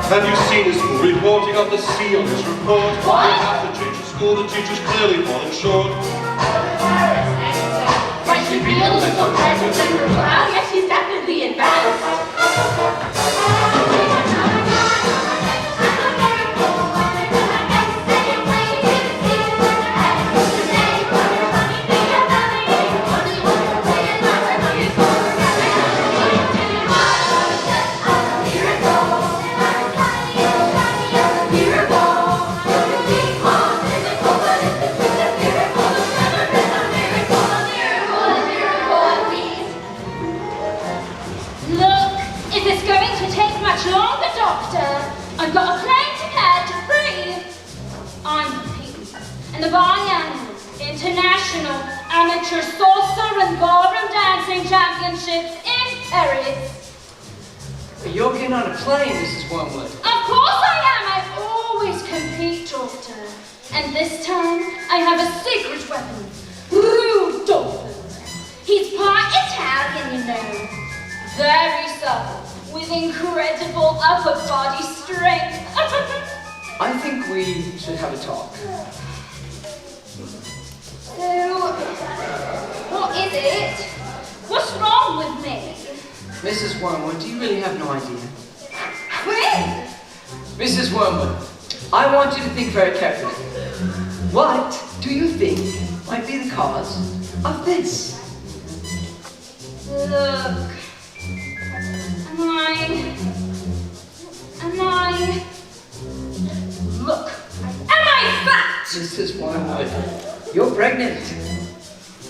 Have you seen his school reporting on the sea on his report? What? At the teacher's school, the teacher's clearly falling short. Might she be a little present in her class? Yes, she's definitely advanced. I've got a plane to catch at 3. I'm competing in the biannual International Amateur Salsa and Ballroom Dancing Championships in Paris. You're getting on a plane, Mrs. Wormwood. Of course I am. I always compete, Doctor. And this time, I have a secret weapon. Rudolph. He's part Italian, you know. Very supple, with incredible upper body strength. I think we should have a talk. So, what is it? What's wrong with me? Mrs. Wormwood, do you really have no idea? When? Mrs. Wormwood, I want you to think very carefully. What do you think might be the cause of this? Look. Look. Am I fat? Mrs. Wormwood, you're pregnant.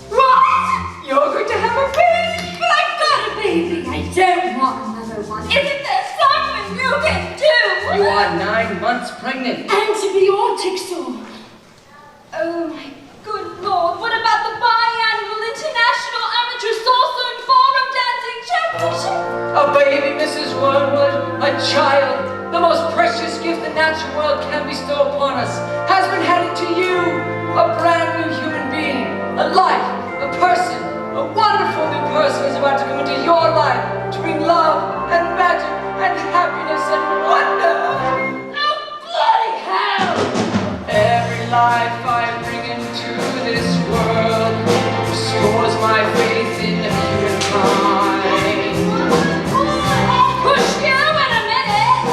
What? You're going to have a baby? But I've got a baby. I don't want another one. Isn't there something you can do? You are 9 months pregnant. Antibiotics, so. Oh my good Lord. What about the biannual International Amateur Salsa and Ballroom Dancing Championship? A baby, Mrs. Wormwood, a child, the most precious gift the natural world can bestow upon us, has been handed to you. A brand new human being, a life, a person, a wonderful new person is about to come into your life to bring love and magic and happiness and wonder. Oh, bloody hell! Every life I bring into this world restores my faith in humankind. Push you in a minute!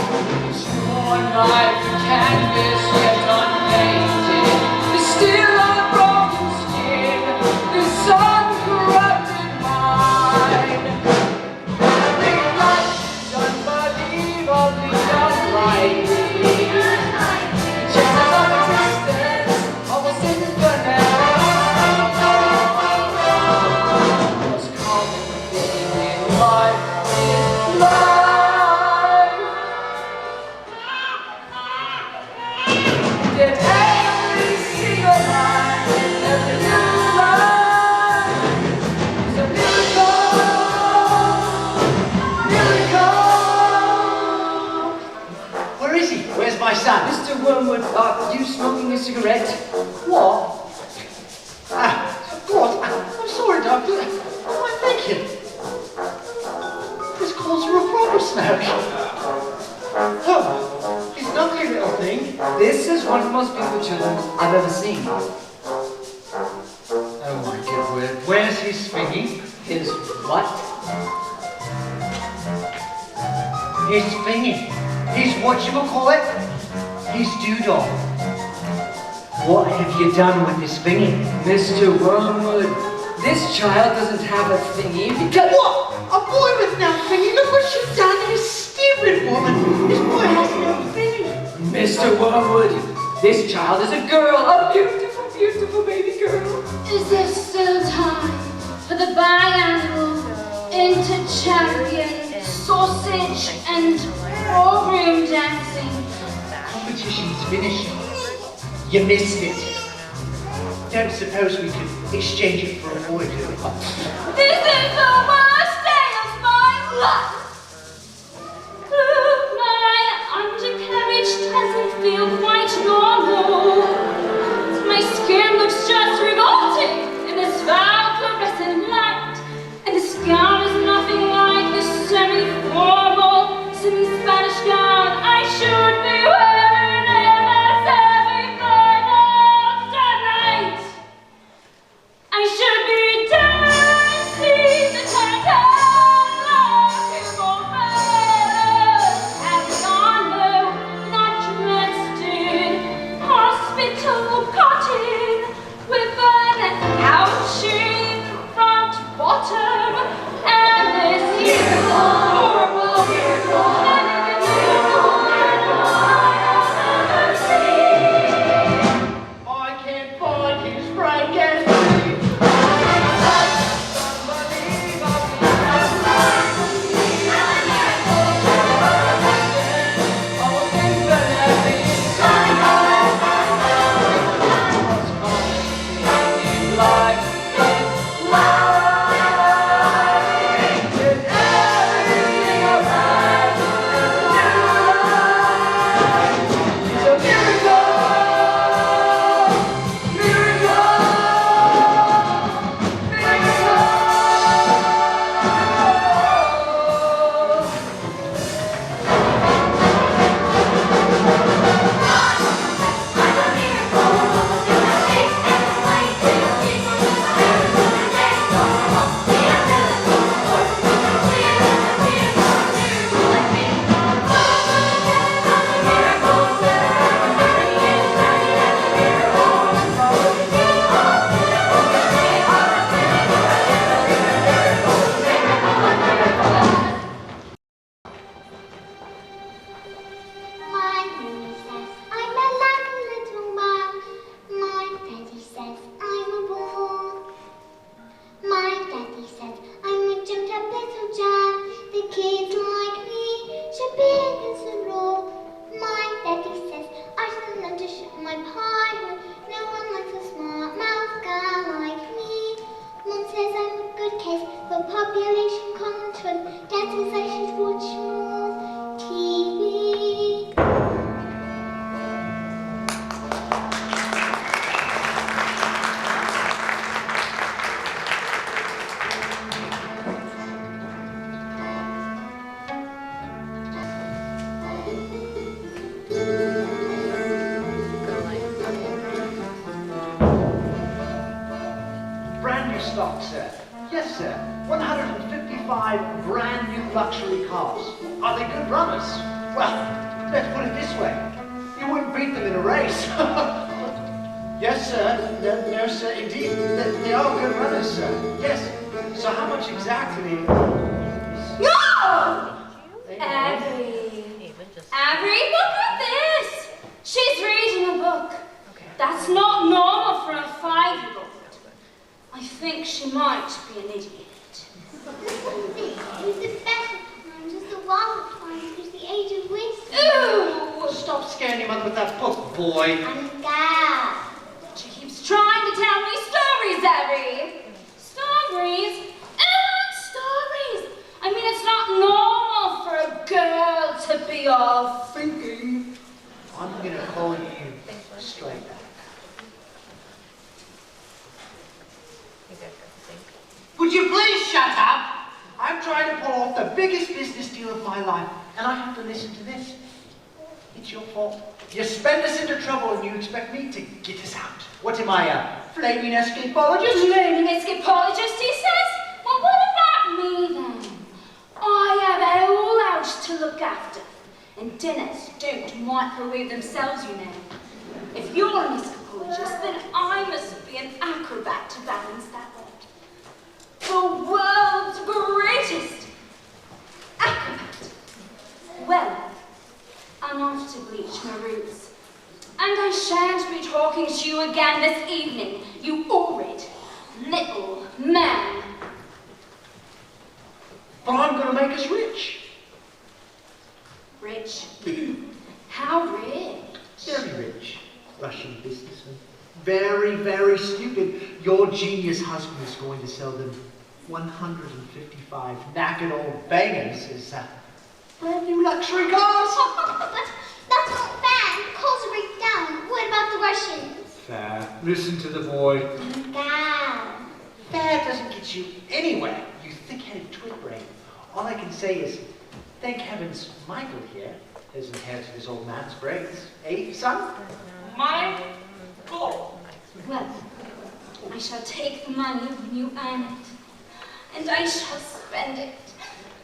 Your life canvas yet unpainted, the still unbroken skin, the sun You smoking a cigarette? What? What? I'm sorry, Doctor. What am I thinking? This calls for a proper smack. Oh, it's an ugly little thing. This is one of the most beautiful children I've ever seen. Oh my good word. Where's his spingy? His what? His spingy. His whatchamacallit? His doodle. What have you done with his thingy? Mr. Wormwood, this child doesn't have a thingy because... What? A boy with no thingy? Look what you've done, you stupid woman! This boy has no thingy! Mr. Wormwood, this child is a girl, a beautiful, beautiful baby girl. Is there still time for the biannual inter-champion sausage and ballroom dancing? Competition's finished. You missed it. Don't suppose we could exchange it for a boy, do we? This is the worst day of my life! My undercarriage doesn't feel quite normal. My skin looks just revolting in this foul fluorescent light. And this gown is nothing like the semi-formal, semi-Spanish gown I should be wearing in the semi-finals tonight. I should be dancing the tantalizing having on low, not dressed in hospital cotton with an ouching front bottom and this horrible I can't find his brain gas. Population control, that is I should watch more TV. Brand new stock, sir. Yes, sir. 155 brand new luxury cars. Are they good runners? Well, let's put it this way. You wouldn't beat them in a race. Yes, sir. No, sir. Indeed, they are good runners, sir. Yes. So how much exactly? No! Avery, look at this! She's reading a book. That's not normal for a 5-year-old. I think she might be an idiot. Who's the best? I'm just a wild one who's the age of wisdom. Ooh! Stop scaring your mother with that book, boy. I'm a girl. She keeps trying to tell me stories, Avery. Stories? Stories! I mean, it's not normal for a girl to be all thinking. I'm gonna call you biggest business deal of my life, and I have to listen to this. It's your fault. You spend us into trouble and you expect me to get us out. What am I, a flaming escapologist? Flaming escapologist, he says? Well, what about me then? I have a whole house to look after, and dinners don't microwave themselves, you know. If you're an escapologist, then I must be an acrobat to balance that out. The world's greatest acrobat. Well, I'm off to bleach my roots. And I shan't be talking to you again this evening, you horrid little man. But I'm going to make us rich. Rich? How rich? Very rich. Russian businessman. Very, very stupid. Your genius husband is going to sell them 155 knackered old bangers as brand new luxury cars. But that's not fair. Cars are breaking down. What about the Russians? Fair. Listen to the boy. Down. Fair doesn't get you anywhere, you thick-headed twit brain. All I can say is, thank heavens Michael here has inherited his old man's brains. Eh, son? My goal. Well, I shall take the money when you earn it, and I shall spend it.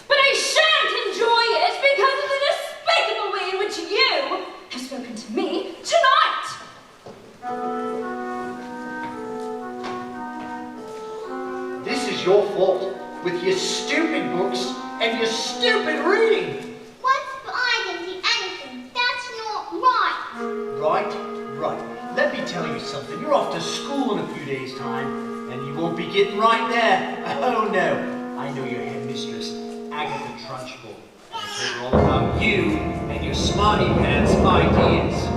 But I shan't enjoy it because of the despicable way in which you have spoken to me tonight. This is your fault, with your stupid books and your stupid reading. What? But I didn't do anything. That's not right. Right. Let me tell you something. You're off to school in a few days' time, and you won't be getting right there. Oh no. I know your headmistress, Agatha Trunchbull. I told her all about you and your smarty pants ideas.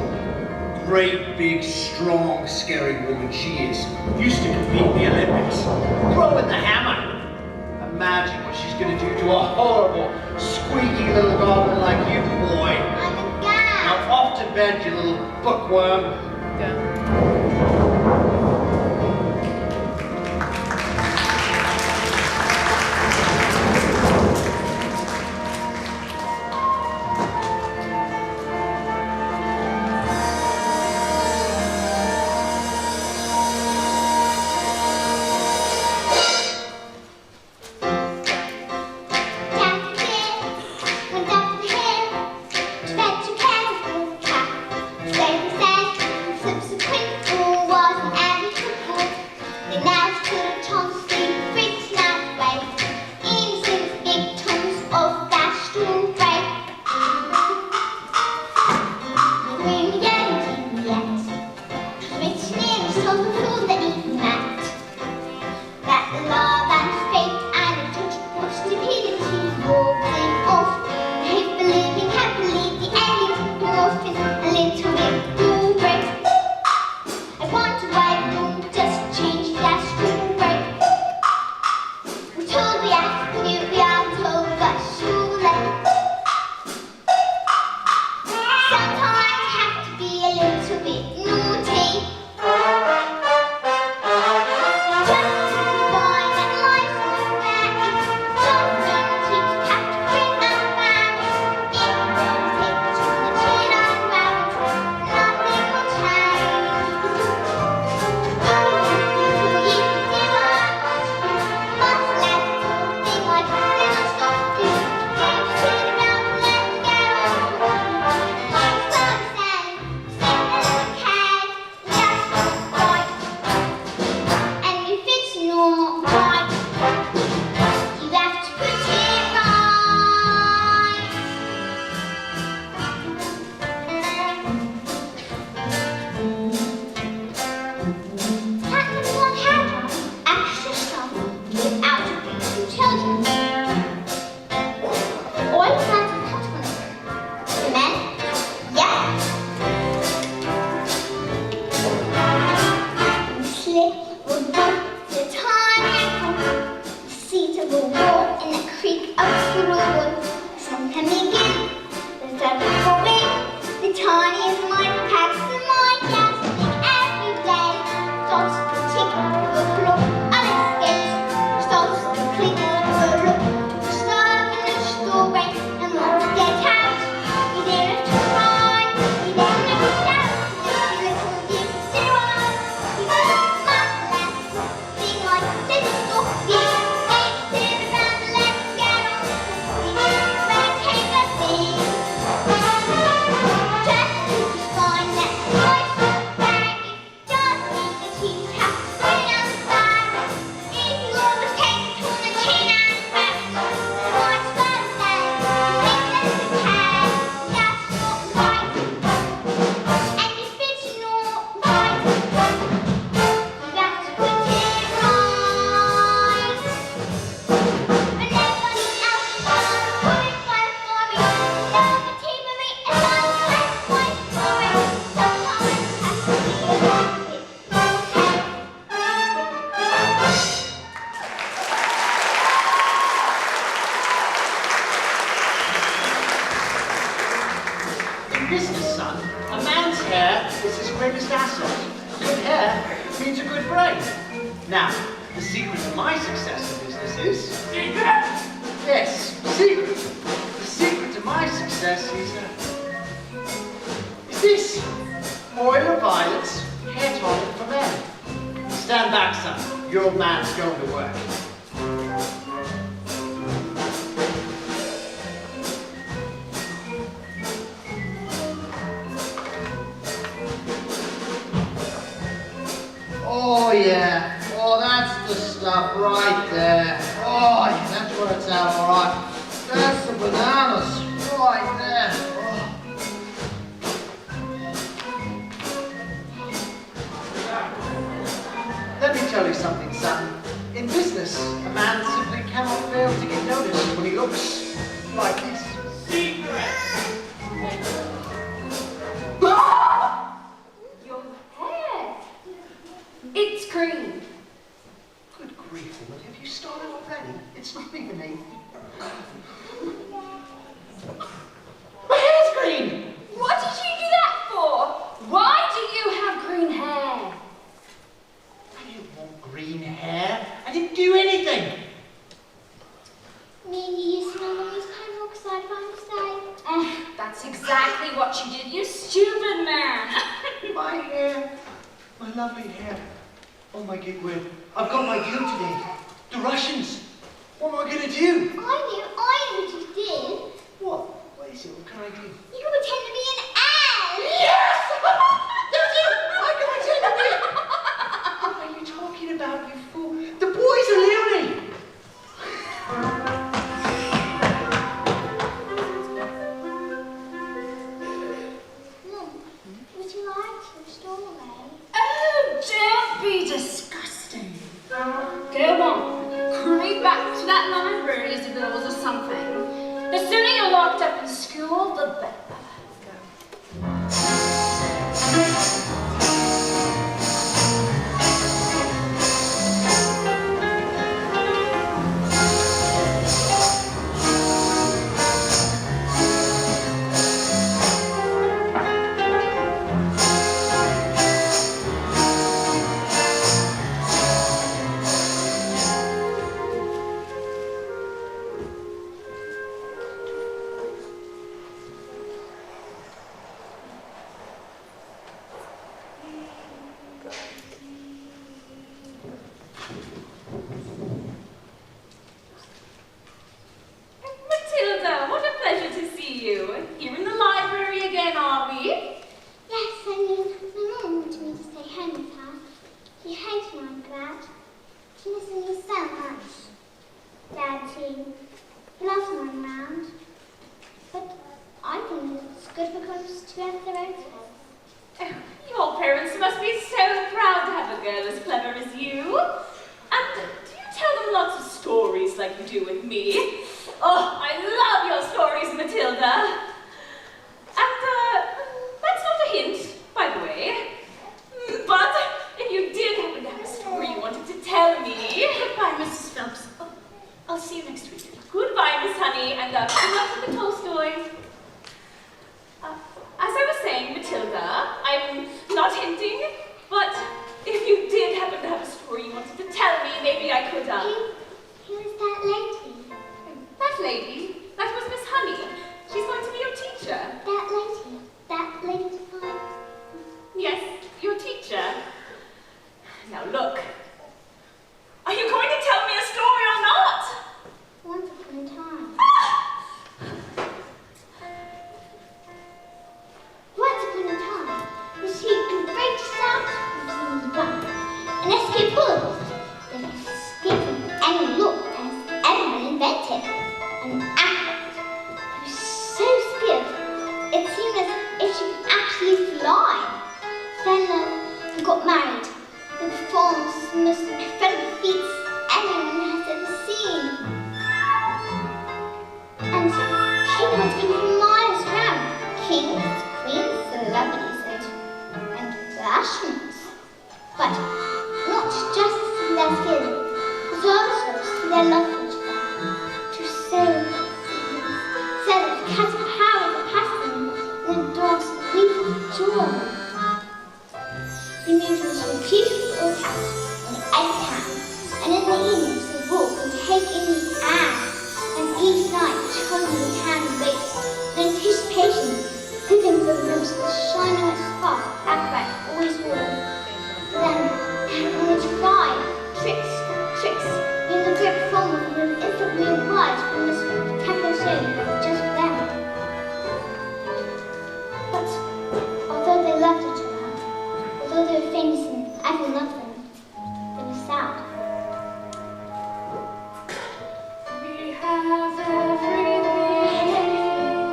Great, big, strong, scary woman she is. Used to compete in the Olympics. Throwing the hammer. Imagine what she's going to do to a horrible, squeaky little goblin like you, boy. I'm a guy. Now off to bed, you little bookworm. In business, son, a man's hair is his greatest asset. Good hair means a good brain. Now, the secret to my success in business is... Secret? Yes, secret. The secret to my success is this. Oil of violets, hair tonic for men. Stand back, son. Your old man's going to work. Oh yeah, oh that's the stuff right there. Oh yeah, that's what it's out, all right. That's the bananas, right there. Oh. Let me tell you something, son. In business, a man simply cannot fail to get noticed when he looks like this. Secret! Your hair. It's green. Good grief, woman, have you started already? It's not even 8. My hair's green! What did you do that for? Why do you have green hair? I didn't want green hair. I didn't do anything. Me and you used to know when we was kind of side by side. That's exactly what you did, you stupid man. My hair. My lovely hair. Oh my gig win. I've got my deal today. The Russians. What am I going to do? I know what you did. What? What is it? What can I do? You can pretend to be an owl. Yes! That's it! I can pretend to be. What are you talking about, you fool? The boys are leering. Mum, would you like to store away? Oh, don't be disgusting. Go on, creep back to that library as if it was or something. The sooner you're locked up in school, the better. Matilda, what a pleasure to see you. Here in the library again, are we? Yes, I mean, my mum wanted me to stay home with her. She hates me like that. She misses me so much. Dad too. He loves me around. But I think it's good for girls to have their own place. Oh, your parents must be so proud to have a girl as clever as you. And do you tell them lots of stories like you do with me? Oh, I love your stories, Matilda. And that's not a hint, by the way. But if you did happen to have a story you wanted to tell me... Goodbye, Mrs. Phelps. Oh, I'll see you next week. Goodbye, Miss Honey, and good luck with the Tolstoy. As I was saying, Matilda, I'm not hinting, but if you did happen to have a story you wanted to tell me, maybe I could, Who is that lady? That lady? That was Miss Honey. She's going to be your teacher. That lady? That lady fine? Yes, your teacher. Now look, are you going to tell me a story or not? Once upon a time. Once upon a time, received a great sound from the blind, an escape bullet, the most escaping any look has ever been invented, an into a beautiful old house in Egg Town, and in the evenings they walk and take in the air, and each night Charlie would hand and wait in anticipation, hoping for the rooms that shine on its spark Acrobat always wore. Then, when they try tricks, in the grip form of an instantly applied from this temple zone just for them. But although they loved each other, although they were famous and everyone loved them, they were sad. We have everything.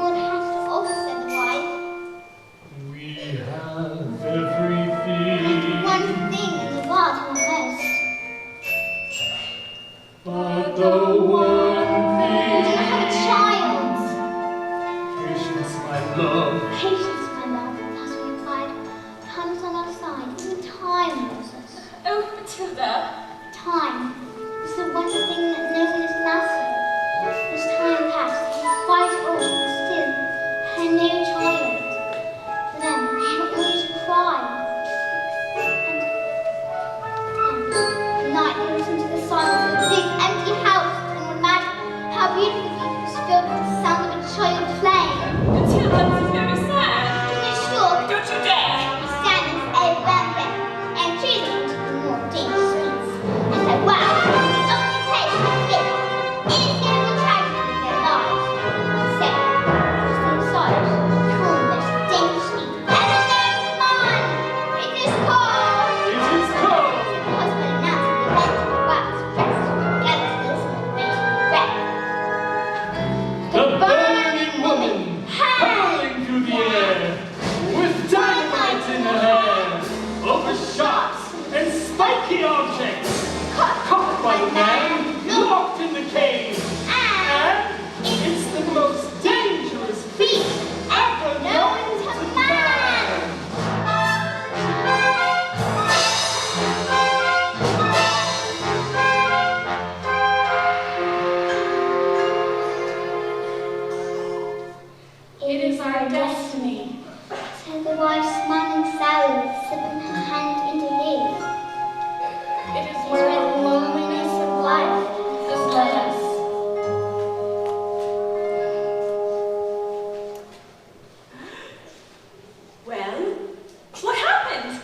One has to always say the wife. We have everything. One thing in the world you want most. But the one You thing. have a child. Patience, my love. Patience, my love, that's what replied. Time is on our side, even time knows us. Oh, Matilda. Time is the one thing that knows its master. As time passed, she was quite old, but still her new child. For then, they had always cried. And the night they listened to the silence of the big empty house and would imagine how beautiful it was filled with the sound of a child playing. Matilda, this is very sad. To be sure, Don't you dare. the standings around them and choosing to the more dangerous streets. And said, wow, the only place to fit is here with tragedy in their lives. So, just they decided to call the most dangerous street ever known to man. It is called. It is cold. The husband announced the event of the wax dressed, gathered to listen with great regret. The burning woman, howling through the air, with dynamite in her hair, over shots and spiky objects, caught by the man, locked in the cave, and it's the most dangerous feat ever known to man. It is our destiny. Said the wife, smiling sourly, slipping her hand into his. It is where the loneliness of life has led us. Well, what happened?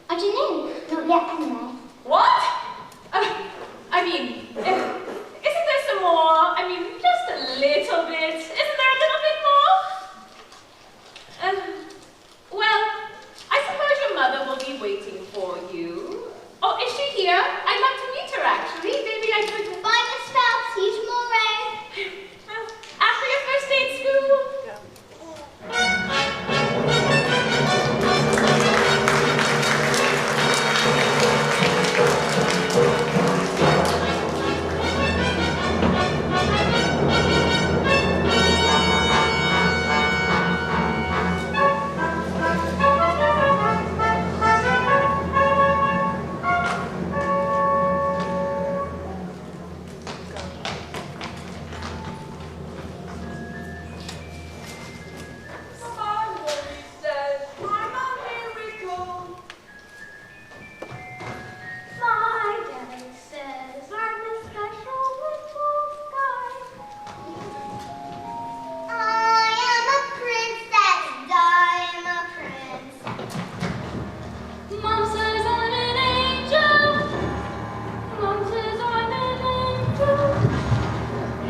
I don't know, not yet anyway. What? I mean, isn't there some more? I mean, just a little bit. Isn't there a little bit more? Well, I suppose your mother will be waiting for you. Oh, is she here? I'd like to meet her, actually. Maybe I could... Bye, Miss Phelps. See you tomorrow. Well, after your first day at school.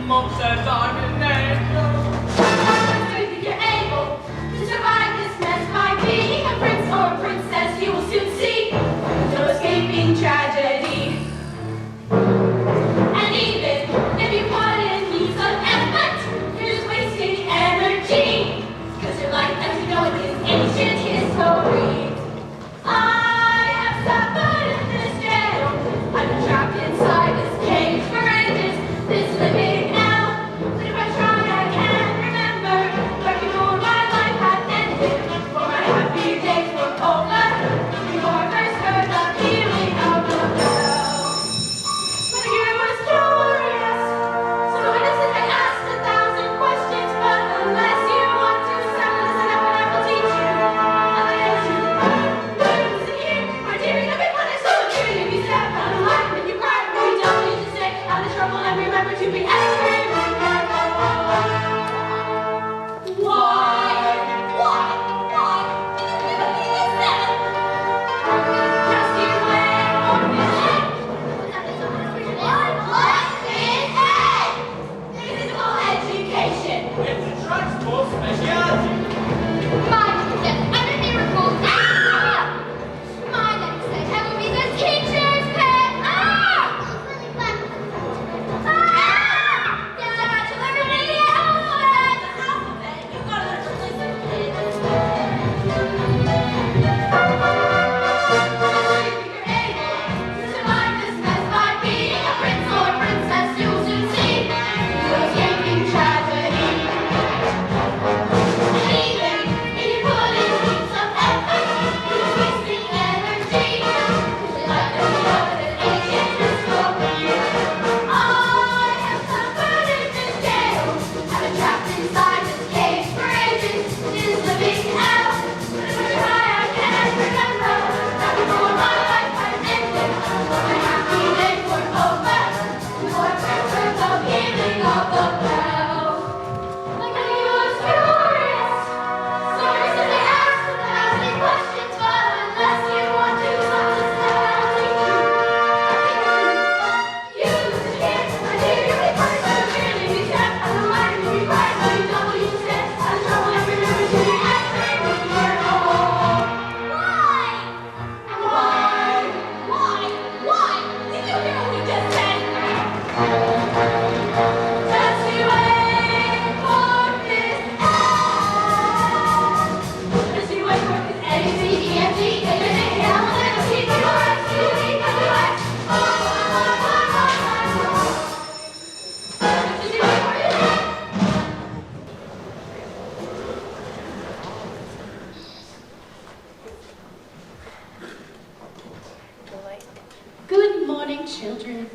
Mom says I'm an angel. Do you think you're able to survive this mess by being a prince or a princess? You will soon see no escaping tragedy. And even if you put in needs of effort, you're just wasting energy. Because your life as you know it is ancient history. I have suffered in this jail. I've been trapped inside this cage for ages. This living now. But if I try, I can. to be extremely careful. Why? Did you hear this then? Just you wait for this head. Physical education. It's a transport speciality. My miracle. My next stage, I will be the teacher's pet. Good morning, children.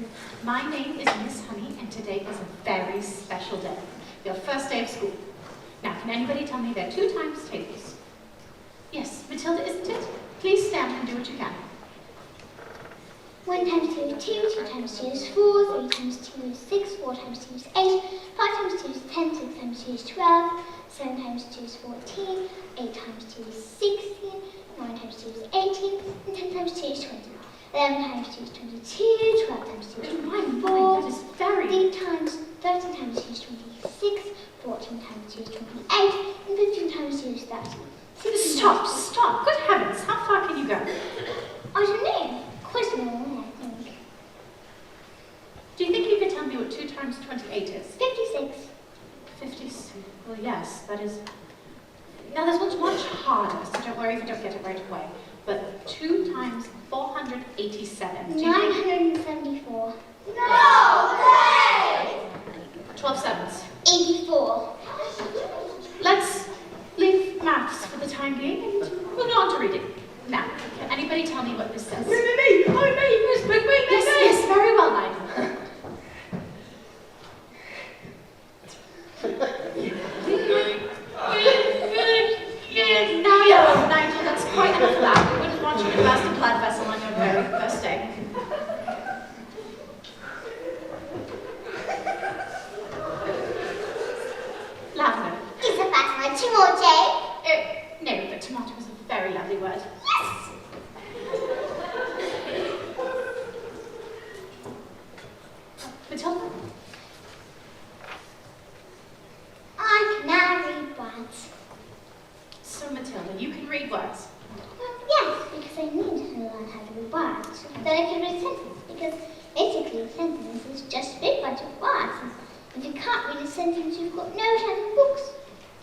My name is Miss Honey, and today is a very special day. Your first day of school. Now, can anybody tell me their 2 times tables? Yes, Matilda, isn't it? Please stand and do what you can. 1 times 2 is 2, 2 times 2 is 4, 3 times 2 is 6, 4 times 2 is 8, 5 times 2 is 10, 6 times 2 is 12, 7 times 2 is 14, 8 times 2 is 16, 9 times 2 is 18, and 10 times 2 is 20. 11 times 2 is 22, 12 times 2 is 24, that is very... 13 times 2 is 26, 14 times 2 is 28, and 15 times 2 is 30. Stop. Good heavens, how far can you go? I don't know. Quite a long, I think. Do you think you could tell me what 2 times 28 is? 56. 56. Well, yes, that is... Now, this one's much harder, so don't worry if you don't get it right away. But 2 times 487. Do you think... 974. No way! 12 sevens. 84. Let's leave maths for the time being and move on to reading. Now, can anybody tell me what this says? Me, Miss Pickwick, Yes, very well, Nigel. Nigel, that's quite enough of that. We wouldn't want you to burst a blood vessel on your very first day. Lavender. Is the fat one tomato? No, but tomato is a very lovely word. Yes! Matilda? I can now read words. So, Matilda, you can read words. Well, yes, because I need to learn how to read words. Then I can read sentences, because basically a sentence is just a big bunch of words. And if you can't read a sentence, you've got no time for books.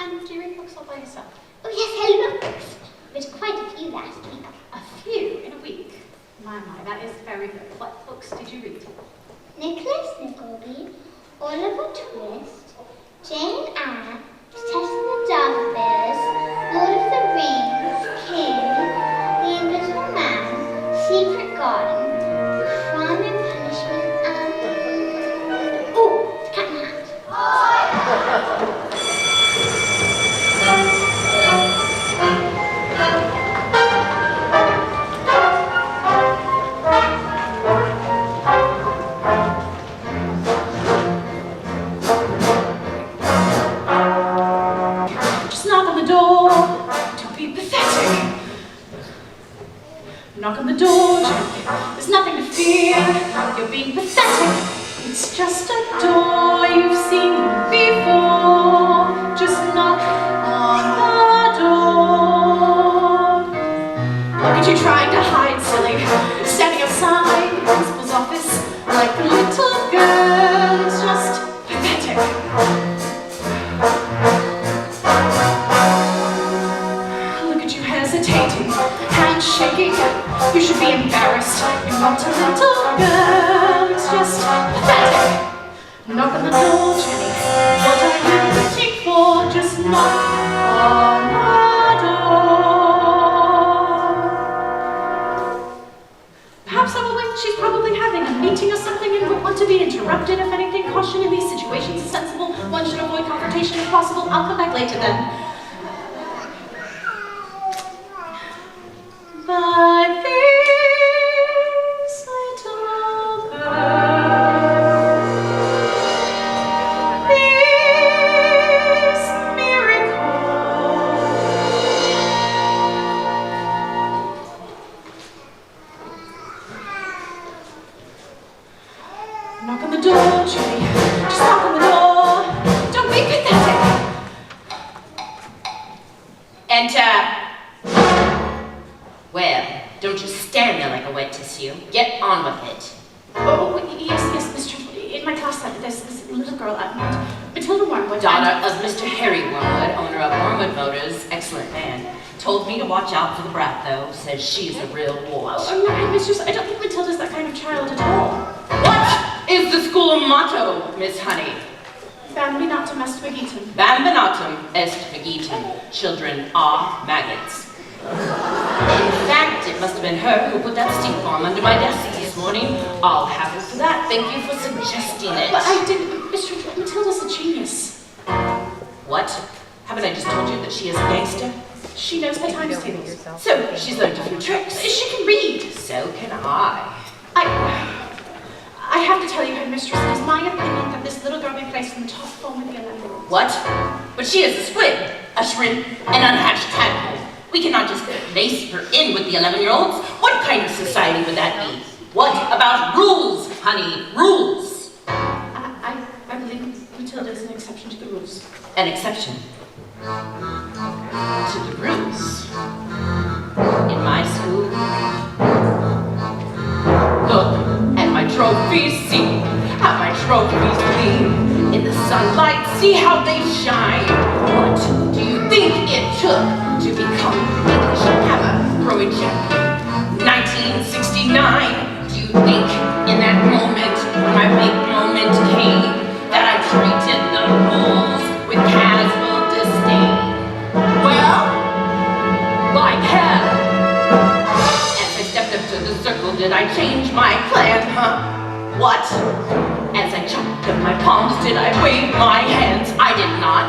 And do you read books all by yourself? Oh yes, I love books. Read quite a few last week. A few in a week? My, that is very good. What books did you read? Nicholas Nickleby, Oliver Twist, Jane Eyre, Test of the Dogbears, Lord of the Rings, King, The Invisible Man, Secret Garden, Crime and Punishment, and... Oh, Cat in the Hat. It's just a door you've seen before. Just knock on the door. Look at you trying to hide, silly. Standing outside the principal's office like a little girl. It's just pathetic. Look at you hesitating, hands shaking. You should be embarrassed. You're not a little girl. It's just pathetic. Knock on the door, Jenny. What are you waiting for? Just knock on the door. Perhaps I will wait. She's probably having a meeting or something and won't want to be interrupted. If anything, caution in these situations is sensible. One should avoid confrontation if possible. I'll come back later then. But this little girl, this miracle, knock on the door, Jenny. Just knock on the door. Don't be pathetic. Enter. Well, don't just stand there like a wet tissue. Get on with it. Oh, yes, Mr. In my class, there's this little girl, Matilda Recorded. Daughter of Mr. Harry Wormwood, owner of Wormwood Motors, excellent man. Told me to watch out for the brat, though. Says she's a real wart. Oh, no, mistress, I don't think Matilda's that kind of child at all. What is the school motto, Miss Honey? Bambinatum est magitum. Bambinatum est magitum. Children are maggots. In fact, it must have been her who put that stink bomb under my desk this morning. I'll have her for that. Thank you for suggesting it. But I didn't, Mistress, Matilda's a genius. What? Haven't I just told you that she is a gangster? She knows my times tables. So, she's learned a few tricks. She can read. So can I. I have to tell you, Headmistress, it is my opinion that this little girl be placed in the top form with the 11-year-olds. What? But she is a squid, a shrimp, an unhatched tadpole. We cannot just lace her in with the 11-year-olds. What kind of society would that be? What about rules, honey? Rules? I believe Matilda is an exception to the rules. An exception to the rules? In my school? Look at my trophies, see how my trophies gleam. In the sunlight, see how they shine. What do you think it took to become English hammer throwing champion? 1969. Do you think in that moment, when my big moment came, that I treated the rules with casual disdain? Well, like hell. As I stepped up to the circle, did I change my plan, huh? What? As I chopped up my palms, did I wave my hands? I did not.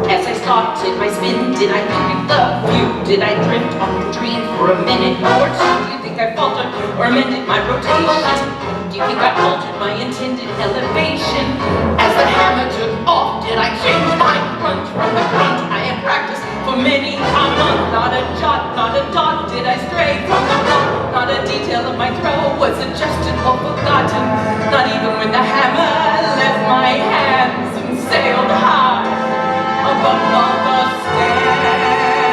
As I started my spin, did I look at the view? Did I drift off your dream for a minute or two? Do you think I faltered or amended my rotation? Do you think I altered my intended elevation? As the hammer took off, did I change my front from the grunt I had practiced for many a month? Not a jot, not a dot did I stray from the block. Not a detail of my throw was adjusted or forgotten. Not even when the hammer left my hands and sailed high above all the stands.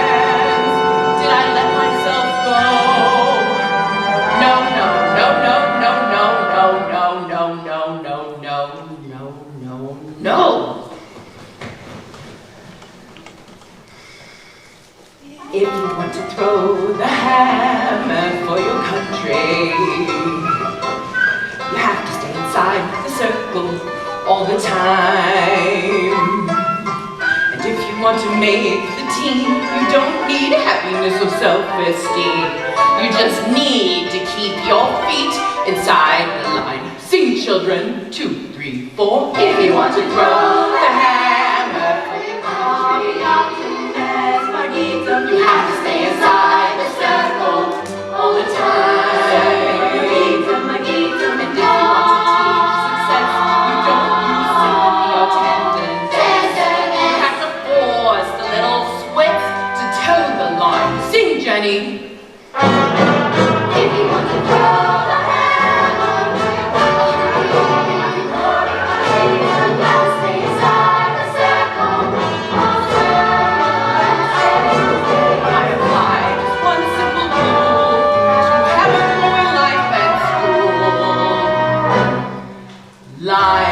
Did I let myself go? No, no, no, no, no, no, no, no, no, no, no, no, no, no. If you want to throw the hammer for your country, you have to stay inside the circle all the time. And if you want to make the team, you don't need happiness or self-esteem. You just need to keep your feet inside the line. Sing, children, 2, 3, 4. If you want to throw the hammer for your country, you have to stay inside the circle all the time. And if you want to teach success, you don't use sympathy or tenderness. You have to force the little squid to toe the line. Sing, Jenny. If you want to throw the hammer,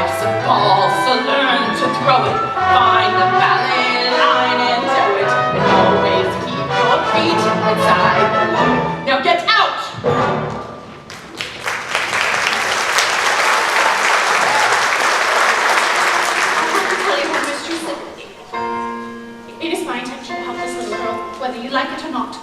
life's a ball, so learn to throw it. Find the ballet line and do it. And always keep your feet inside the line. Now get out! It is my intention to help this little girl, whether you like it or not.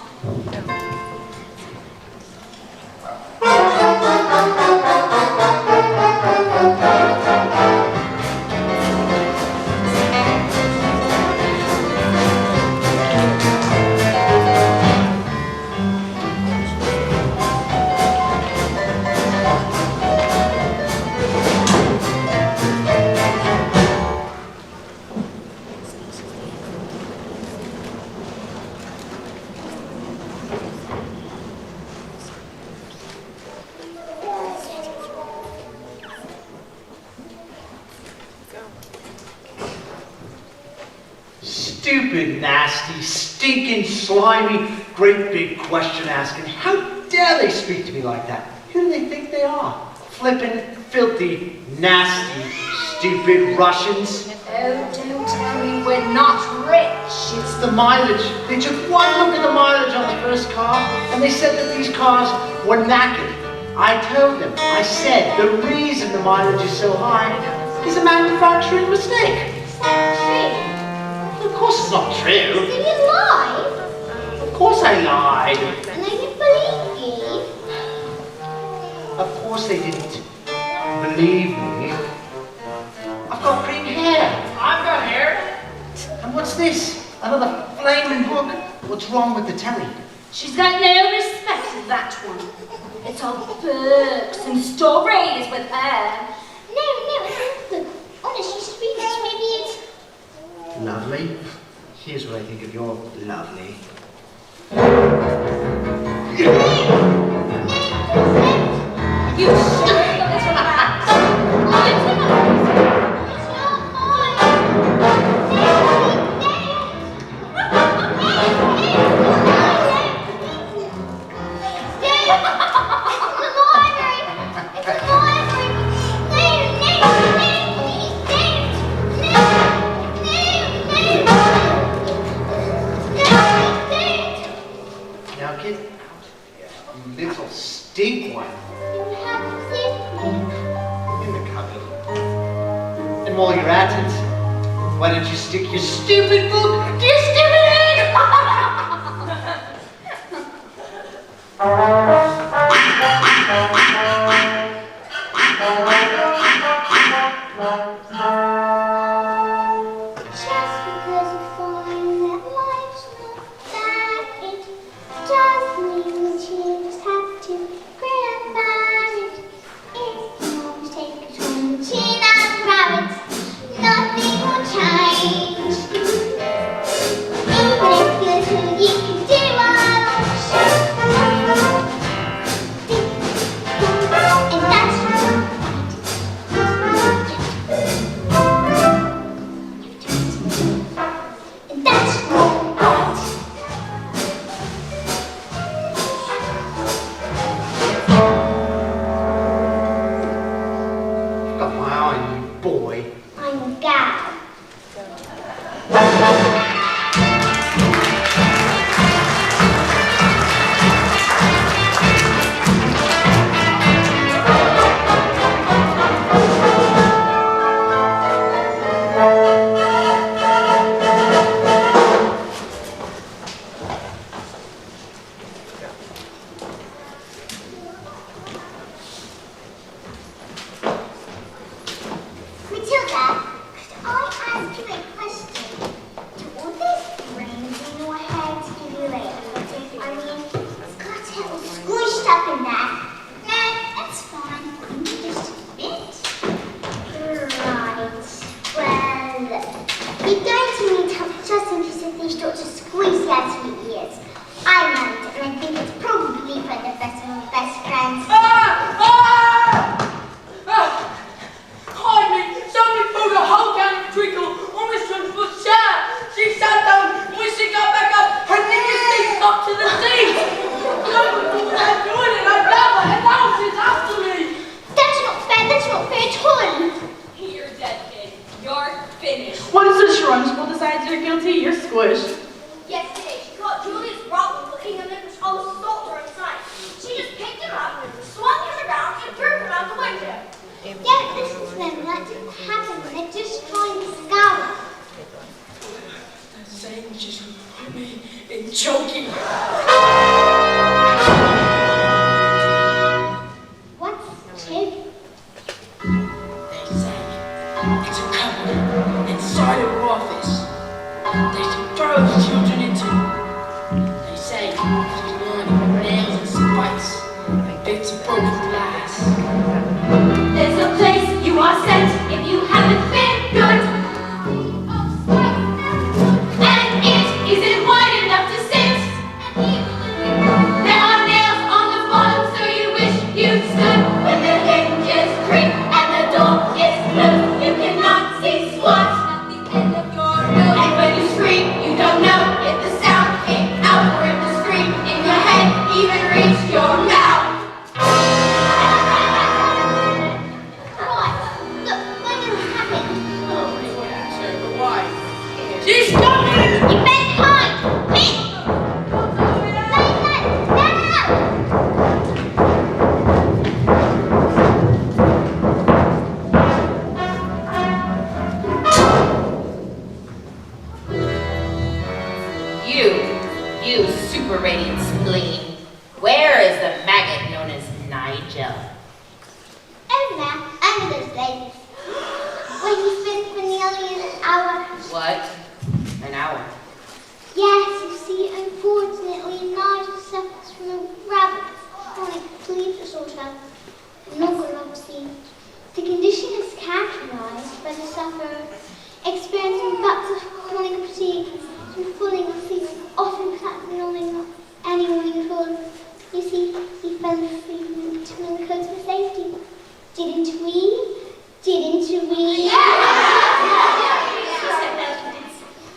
Stupid, nasty, stinking, slimy, great big question asking. How dare they speak to me like that? Who do they think they are? Flippin', filthy, nasty, stupid Russians. Oh, don't tell me we're not rich. It's the mileage. They took one look at the mileage on the first car and they said that these cars were knackered. I told them, I said, the reason the mileage is so high is a manufacturing mistake. Is that true? Of course it's not true. Did you lie? Of course I lied. And I didn't believe you. Of course they didn't believe me. I've got green hair. I've got hair. And what's this? Another flaming book? What's wrong with the telly? She's got no respect for that one. It's all books and stories with her. No, it's not. Honest, you should read this. Maybe it's... Lovely. Here's what I think of your lovely. You should have this one back. It's not mine. Now get out of here, you little stink one. In the cupboard. And while you're at it, why don't you stick your stupid book to your stupid head? Just because you find that life's not that, it doesn't mean that you just have to grin about it. If you always take it from the chin and grab it, nothing will change. Even if little you can do and that's and that's right. Got my eye on you, boy. I'm a gal. Matilda, could I ask you a question? finished. What is this, Trunchbull? Decides you're guilty, you're squished. Yesterday, she caught Julius Rottwell looking him in almost assault her inside. She just picked him up, swung him around, and threw him out the window. Don't listen to them. That didn't happen. They're just trying to scour. That saying just put me in choking. What's choking? They say it's a cupboard inside her office. They should throw the children into. They say she's lined with nails and spikes and bits of broken glass. There's a place you are sent if you haven't been good. And it isn't wide enough to sit. There are nails on the bottom, so you wish you'd stood. When the hinges creak and the door is closed, you cannot see SWAT. And when you scream, you don't know if the sound came out or if the scream in your head even reached your mouth. Right. Look, when it happened. But why? She's coming! You better hide. Me. You super radiant spleen. Where is the maggot known as Nigel? Over there, under those blazes. Where he spent for nearly an hour. What? An hour. Yes, you see, unfortunately, Nigel suffers from a rather chronic sleep disorder, narcolepsy. The condition is characterized by the sufferer experiencing bouts of chronic fatigue and falling asleep, often without knowing anyone at all. You see, he fell asleep in the codes for safety. Didn't we? Didn't we?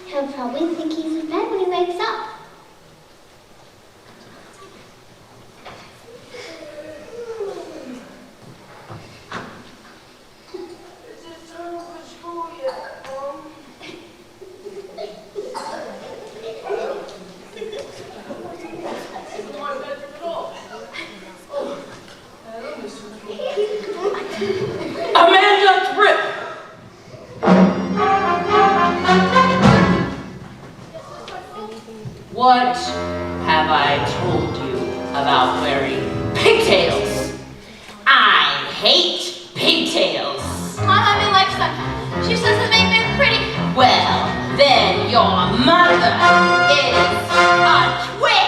He'll probably think he's in bed when he wakes up. Amanda Tripp! What have I told you about wearing pigtails? I hate pigtails. My mommy likes them. She says they make them pretty. Well, then your mother is a twit!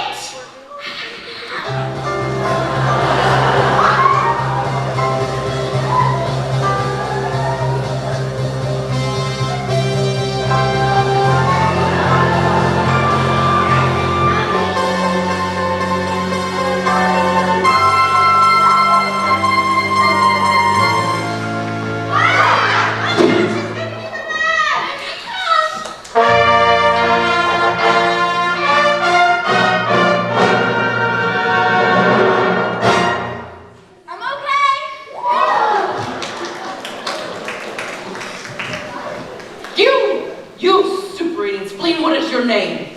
You super radiant spleen, what is your name?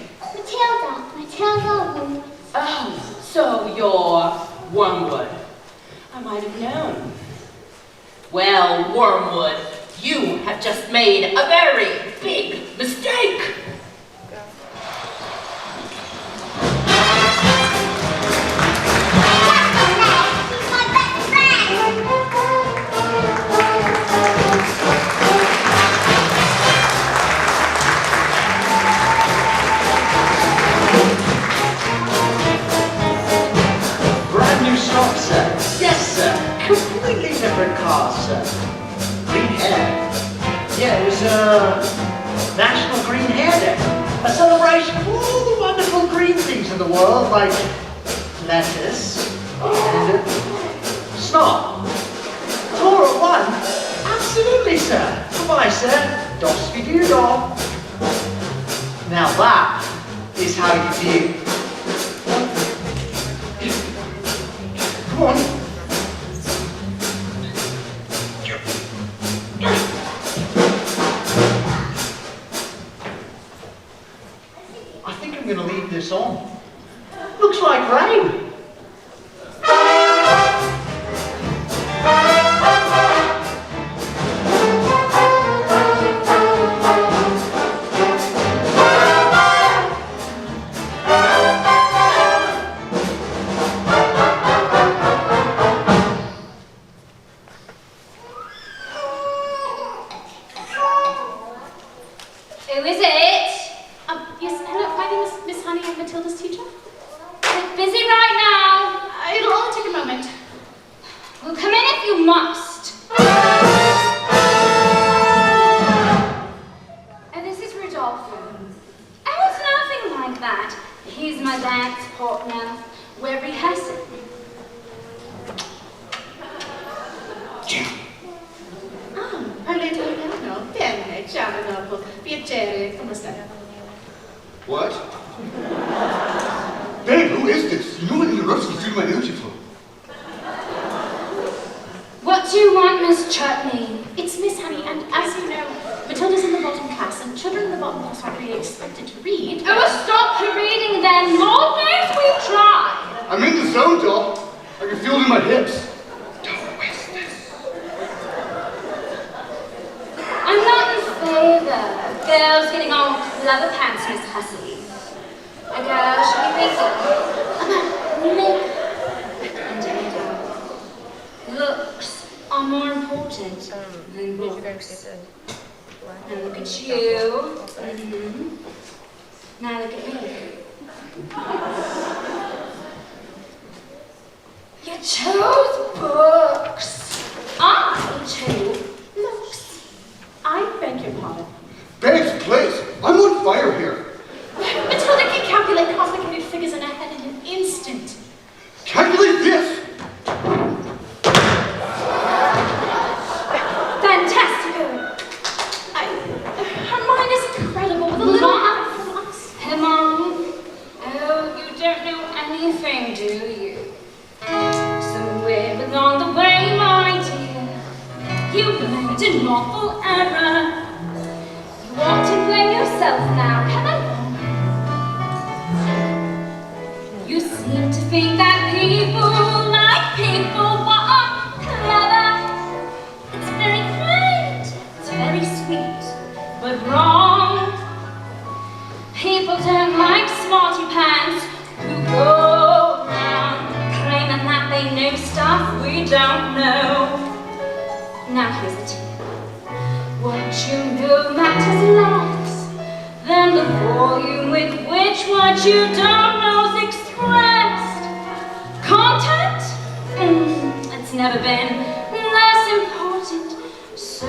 Matilda Wormwood. Oh, so you're Wormwood. I might have known. Well, Wormwood, you have just made a very big mistake. Brand new stock, sir. Yes, sir. Completely different car, sir. Green hair. Yeah, it was National Green Hair Day. A celebration of all the wonderful green things in the world, like lettuce and snot. All at one? Absolutely, sir. Goodbye, sir. Dos vi do dog. Now that is how you do. Come on. this on? Looks like rain. Who is it? Yes, hello, my name is Miss Honey. I'm Matilda's teacher. I'm busy right now. It'll only take a moment. Well, come in if you must. And this is Rodolfo. Oh, it's nothing like that. He's my dance partner. We're rehearsing. Parla italiano? Bene, ciao Rodolfo. Piacere, come stai? What? Babe, who is this? You know what interruptions through my energy flow. What do you want, Miss Chutney? It's Miss Honey, and as you know, Matilda's in the bottom class, and children in the bottom class aren't really expected to read. Oh, well, stop your reading then. Lord knows we've tried. I'm in the zone, doll. I can feel it in my hips. Don't waste this. I'm not in favor of girls getting all leather pants, Miss Hussey. A girl should be thinking about makeup and makeup. Looks are more important than books. Now look at you. Now look at me. You chose books. I chose looks. I beg your pardon. Babes, please. I'm on fire here. Matilda can calculate complicated figures in her head in an instant. Calculate this. Fantastico. Her mind is incredible, with a little help from us. Come on. Oh, you don't know anything, do you? Somewhere along the way, my dear, you made an awful error. You ought to blame yourself now. Come on. You seem to think that people like people are clever. It's very quaint, it's very sweet, but wrong. People don't like smarty pants who go around claiming that they know stuff we don't know. Now here's the tip. What you know matters less than the volume with which what you don't know is expressed. Content? It's never been less important. So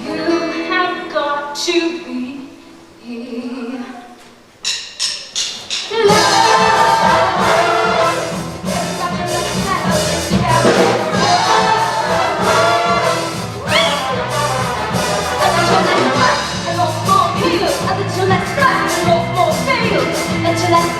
you have got to be Let's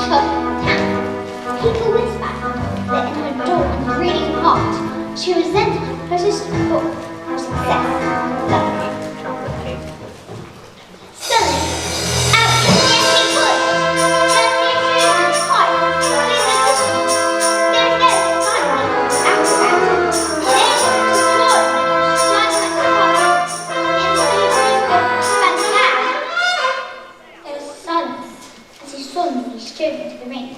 talk about town. People whisper that in her dull and brooding heart, she resented her sister's book, her success, love. Suddenly, out came the empty foot. There's heart, please listen. There's no silence, acrobat. Then, Lord, shut like a heart. There was silence as he solemnly strode into the ring.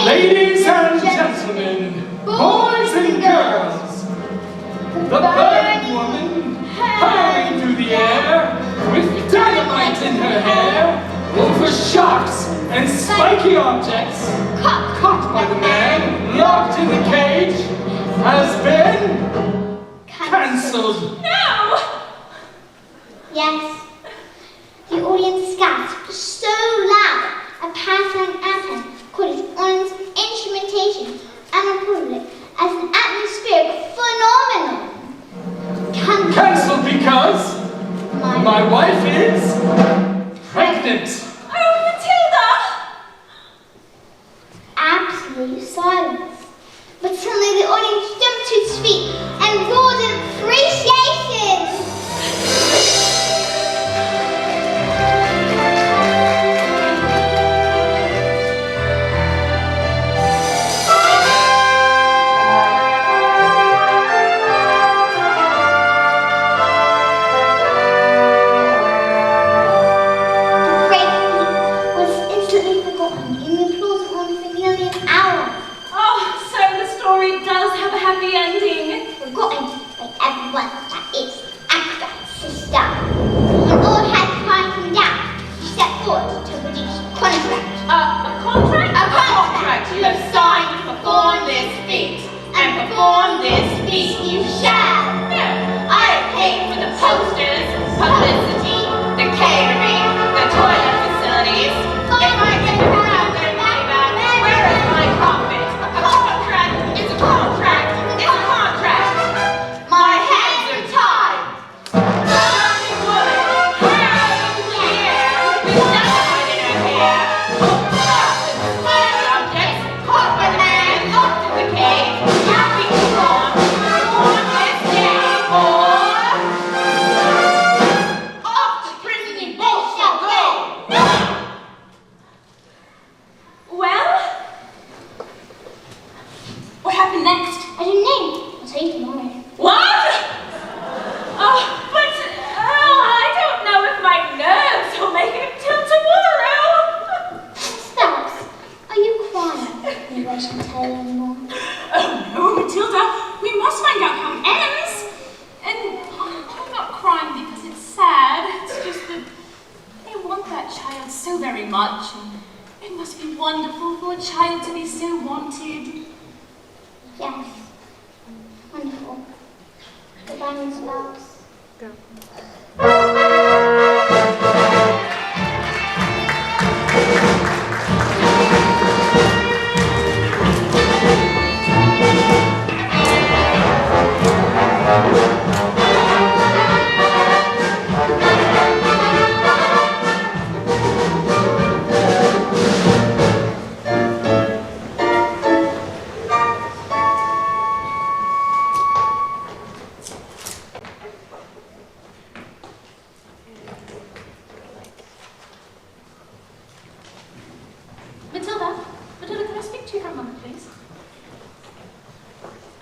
Ladies and gentlemen, boys and girls, the burning woman, hurrying through the air, with dynamite in her hair, over sharks and spiky objects, caught by the man, locked in the cage, has been cancelled. No! Yes. The audience gasped so loud, a passing anthem caught his own instrumentation unappropriate as an atmospheric phenomenon. Cancelled because my wife is pregnant. Oh, Matilda! Absolute silence. But suddenly the audience jumped to its feet and roared in appreciation. The great feat was instantly forgotten in the applause on for nearly an hour. Oh, so the story does have a happy ending. Forgotten by everyone that is Acrobat's sister. When all had climbed him down, she stepped forward to produce contract. A contract? A contract you have signed to perform this feat, and perform this feat you shall. No, I have paid for the posters, publicity, the catering, the toilet facilities. If I get around there, where is my profit? A contract is a contract is a contract. My hands are tied. Burning woman, hurling through the air, with dynamite in her hair, over sharks and spiky objects, caught by the man, locked in the cage. Now we can go on this day, or off to prison you both shall go. Well, what happened next? I don't know. I'll tell you tomorrow. What? Oh, but I don't know if my nerves will make it till tomorrow. Stars, are you crying? Maybe I shouldn't tell you anymore. Oh no, Matilda, we must find out how it ends. And I'm not crying because it's sad. It's just that they want that child so very much. And it must be wonderful for a child to be so wanted. Yes. Wonderful. Goodbye, Miss Wells. Matilda, can I speak to you for a moment, please?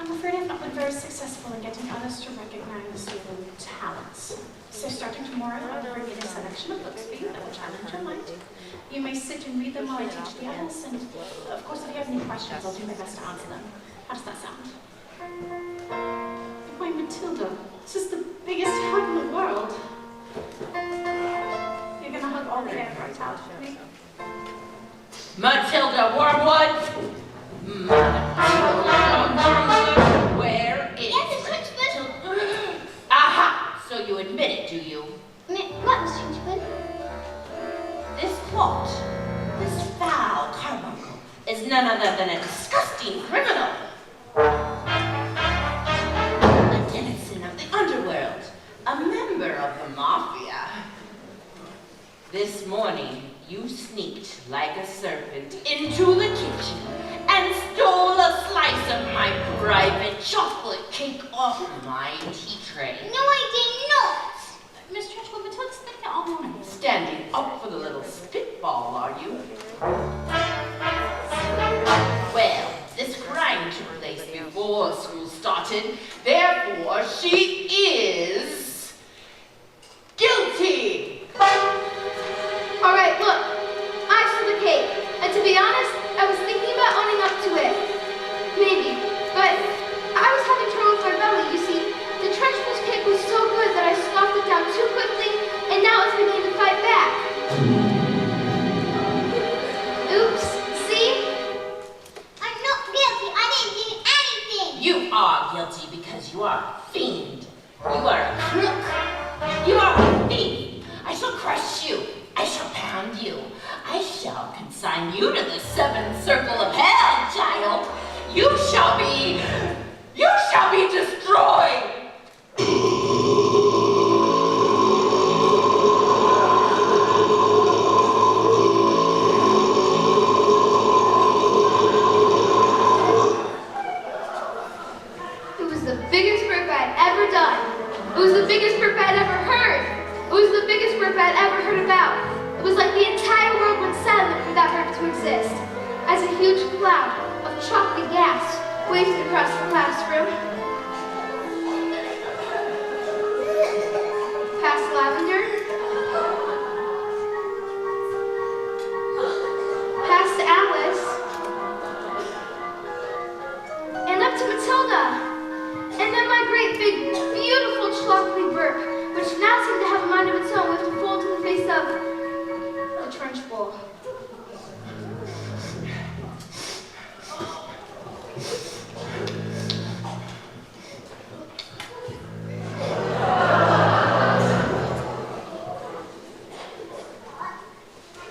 I'm afraid I've not been very successful in getting others to recognize your talents. So starting tomorrow, I'll bring in a selection of books for you that will challenge your mind. You may sit and read them while I teach the others, and of course, if you have any questions, I'll do my best to answer them. How does that sound? Why, Matilda, this is the biggest hug in the world. You're gonna hug all the air right out of me. Matilda Wormwood? Matilda Wormwood, where is Yes, it's Switchfoot. Aha! So you admit it, do you? What, Miss Switchfoot? This plot, this foul carbuncle, is none other than a disgusting criminal. A denizen of the underworld, a member of the mafia. This morning, you sneaked like a serpent into the kitchen and stole a slice of my private chocolate cake off my tea tray. No, I did not. Miss Trunchbull, Matilda's thinking all morning. Standing up for the little spitball, are you? Well, this crime took place before school started, therefore she is guilty. All right, look, I stole the cake, and to be honest, I was thinking about owning up to it. Maybe, but I was having trouble with my belly. You see, the Trunchbull's cake was so good that I scoffed it down too quickly, and now it's beginning to fight back. Oops, see? I'm not guilty. I didn't do anything. You are guilty because you are a fiend. You are a crook. You are a thief. I shall crush you. I shall pound you. I shall consign you to the seventh circle of hell, child. You shall be destroyed. It was the biggest burp I'd ever done. It was the biggest burp I'd ever heard. It was the biggest burp I'd ever heard about. It was like the entire world went silent for that burp to exist. As a huge cloud of chocolate gas wafted across the classroom. Past Lavender. Past Alice. And up to Matilda. And then my great big beautiful chocolatey burp, which now seemed to have a mind of its own, wafted full to the face of the Trunchbull.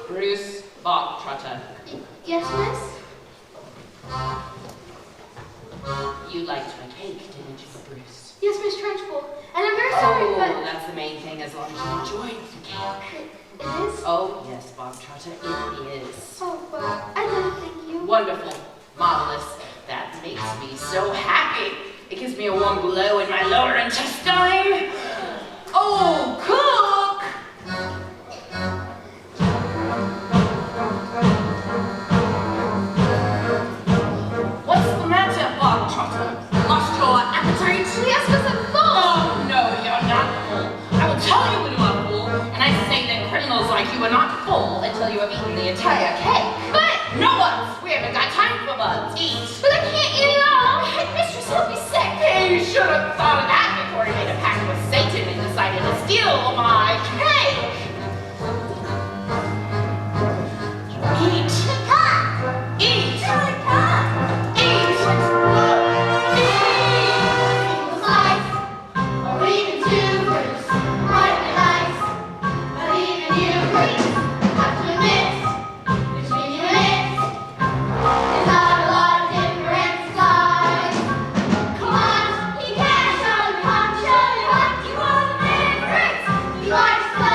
Bruce Bogtrotter, Yes, miss? you liked my cake, didn't you, Bruce? Yes, Miss Trunchbull. And I'm very sorry, Oh, but that's the main thing, as long as you enjoyed the cake. it is? Oh, yes, Bogtrotter, it is. Oh, well, I don't thank you. Wonderful, marvelous. That makes me so happy. It gives me a warm glow in my lower intestine. Oh, cook! What's the matter, Bogtrotter? Lost your appetite? Yes, Miss, I'm full. Oh, no, you're not full. I will tell you when you are full, and I say that criminals like you are not full until you have eaten the entire cake. But No buds! We haven't got time for buds. Eat! I can't eat it all. Headmistress will be sick. Hey, you should have thought of that before you made a pact with Satan and decided to steal my cake. Eat! Eat! Eat! Life's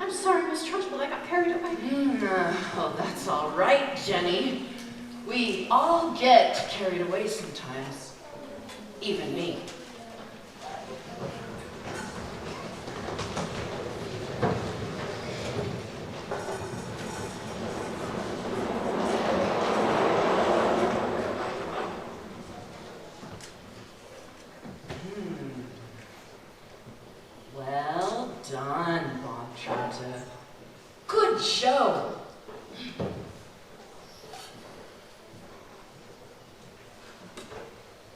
I'm sorry, Miss Trunchbull, I got carried away. Oh, that's all right, Jenny. We all get carried away sometimes. Even me. Well done, Bob Trotter. Good show.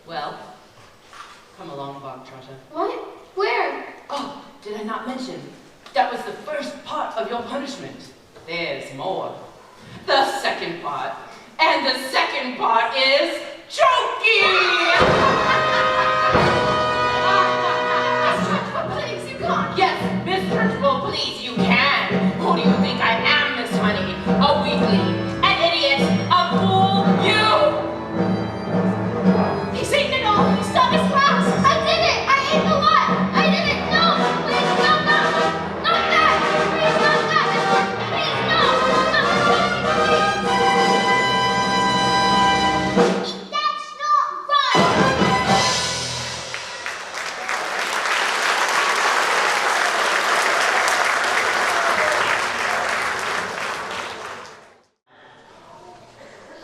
Well, come along, Bob Trotter. What? Where? Oh, did I not mention? That was the first part of your punishment. There's more. The second part. And the second part is choking! Please, you can't. Yes, Miss Trunchbull, please, you can. Who do you think I am, Miss Honey? A weakling, an idiot, a fool, you! He's eaten it all. He stole his class. I did it! I ate the lot! I did it! No! Please, no, no! Not that! Please, not that! Please, no! No, please! That's not right!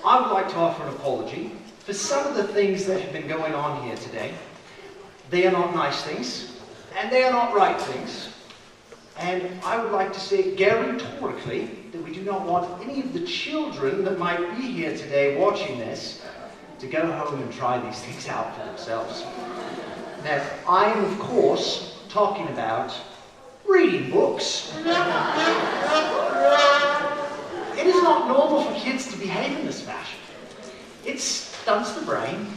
I would like to offer an apology for some of the things that have been going on here today. They are not nice things, and they are not right things. And I would like to say guarantorically that we do not want any of the children that might be here today watching this to go home and try these things out for themselves. Now, I am, of course, talking about reading books. It is not normal for kids to behave in this fashion. It stunts the brain,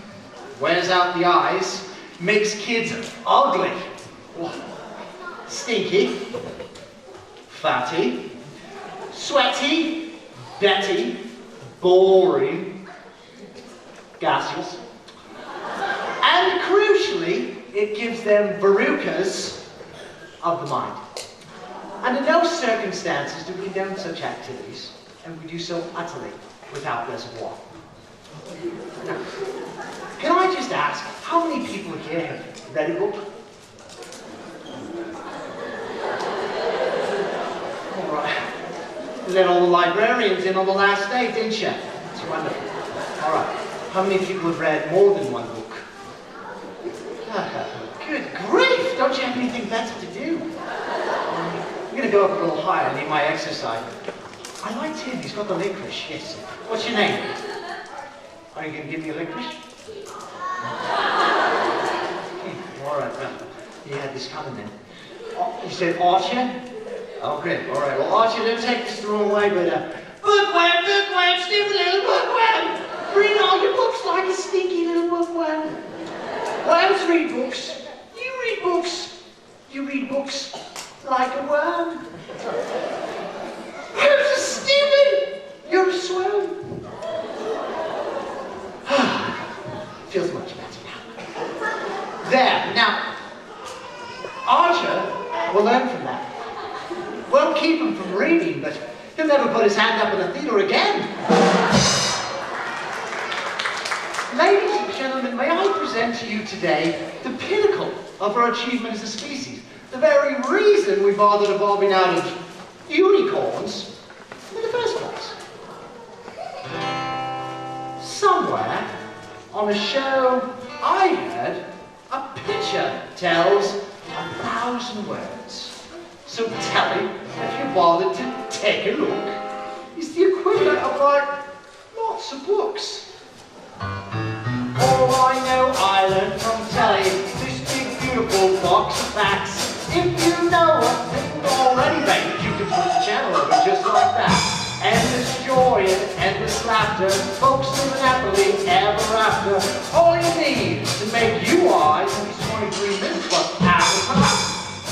wears out the eyes, makes kids ugly, stinky, fatty, sweaty, betty, boring, gaseous, and crucially, it gives them verrucas of the mind. Under no circumstances do we condone such activities, and we do so utterly without reservoir. Now, can I just ask, how many people here have read a book? All right. You let all the librarians in on the last day, didn't you? It's wonderful. All right. How many people have read more than one book? Good grief! Don't you have anything better to do? I'm going to go up a little higher and need my exercise. I like Tim. He's got the licorice. Yes. What's your name? Are you going to give me a licorice? All right, well, you had this coming then. Oh, you said Archer? Oh, good. All right. Well, Archer, don't take this the wrong way, but bookworm, stupid little bookworm! Read all your books like a stinky little bookworm. Worms read books. You read books. You read books like a worm. You're stupid. You're a swell. Feels much better now. There. Now, Archer will learn from that. Won't keep him from reading, but he'll never put his hand up in a theater again. Ladies and gentlemen, may I present to you today the pinnacle of our achievement as a species. The very reason we bothered evolving out of unicorns in the first place. Somewhere on a show I heard, a picture tells 1,000 words. So Telly, if you bothered to take a look, is the equivalent of like lots of books. Oh, I know I learned from Telly, this big beautiful box of facts. If you know what thing already, baby, you can switch the channel over just like that. Endless joy and endless laughter, folks living happily ever after. All you need to make you wise in these 23 minutes plus half the time.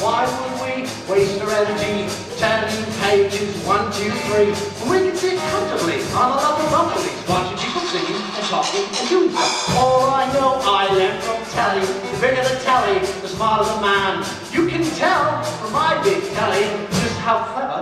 Why would we waste our energy turning pages 1, 2, 3 when we can sit comfortably on a level of rumblies, watching people singing and talking and doing stuff? Oh, I know I learned from Telly. The bigger the telly, the smarter the man. You can tell from my big telly just how clever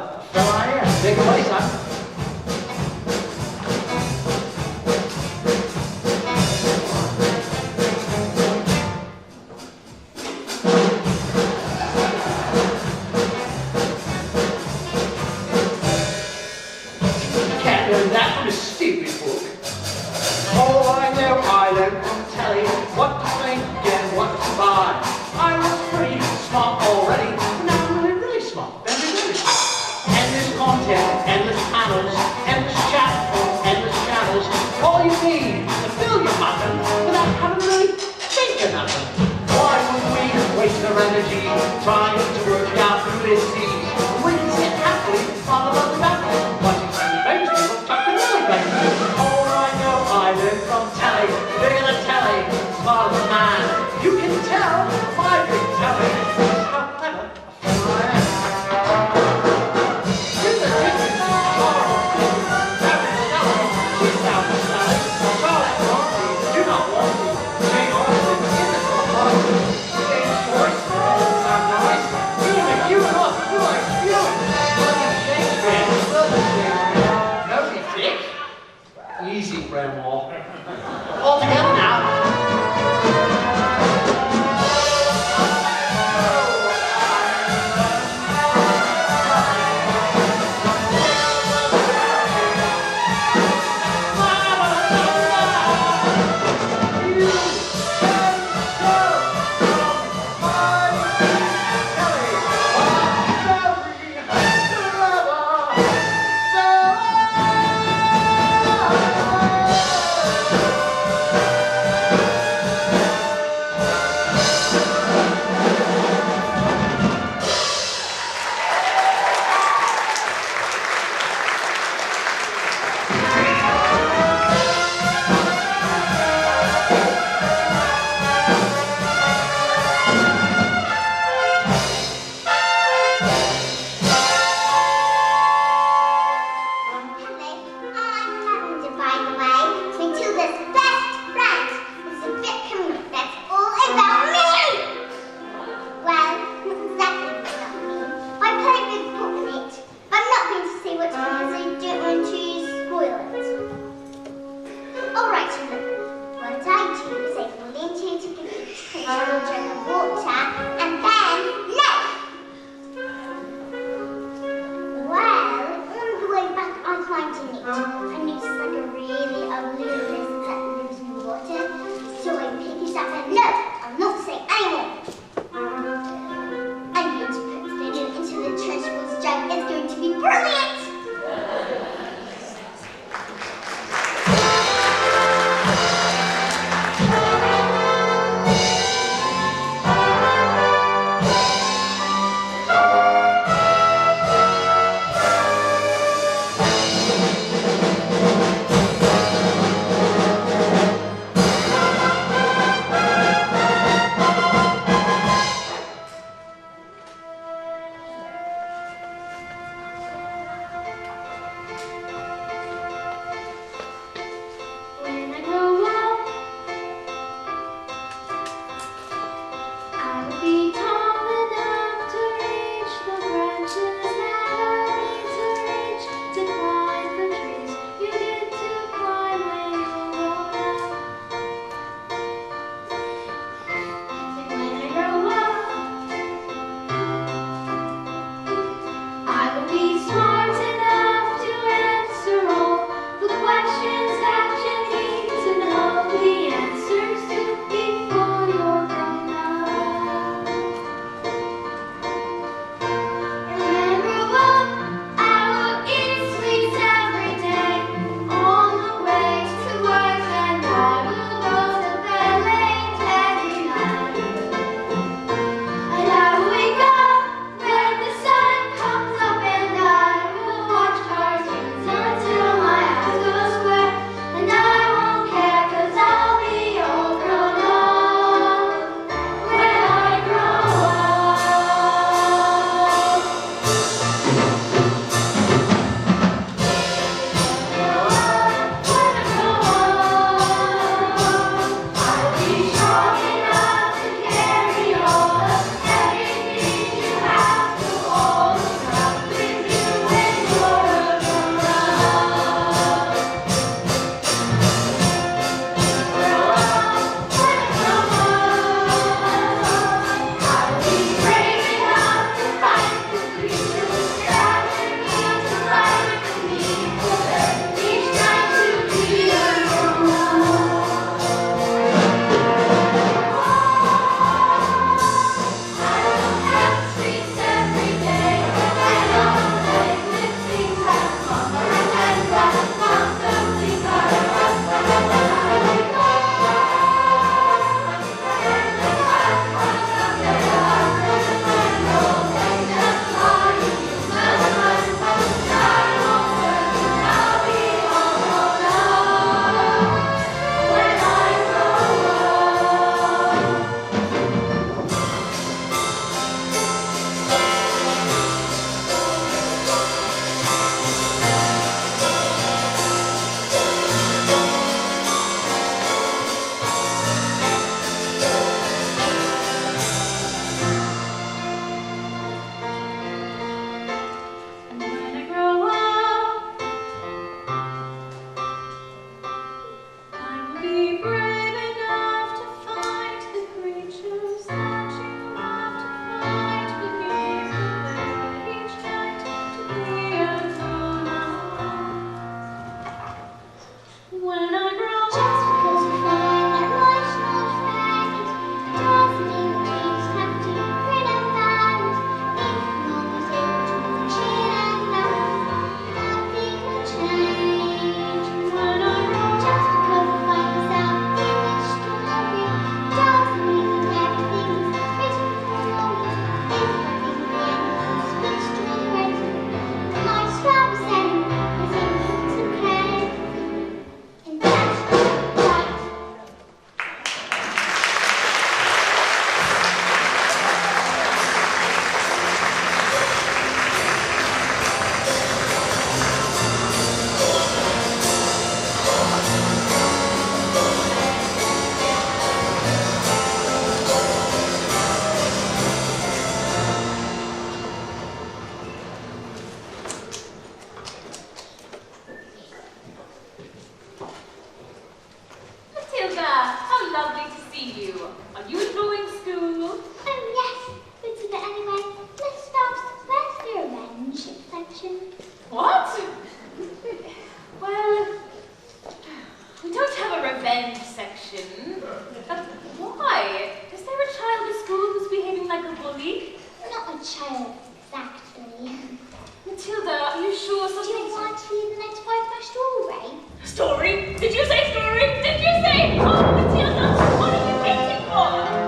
Story? Did you say story? Did you say? Oh, Matilda, what are you waiting for?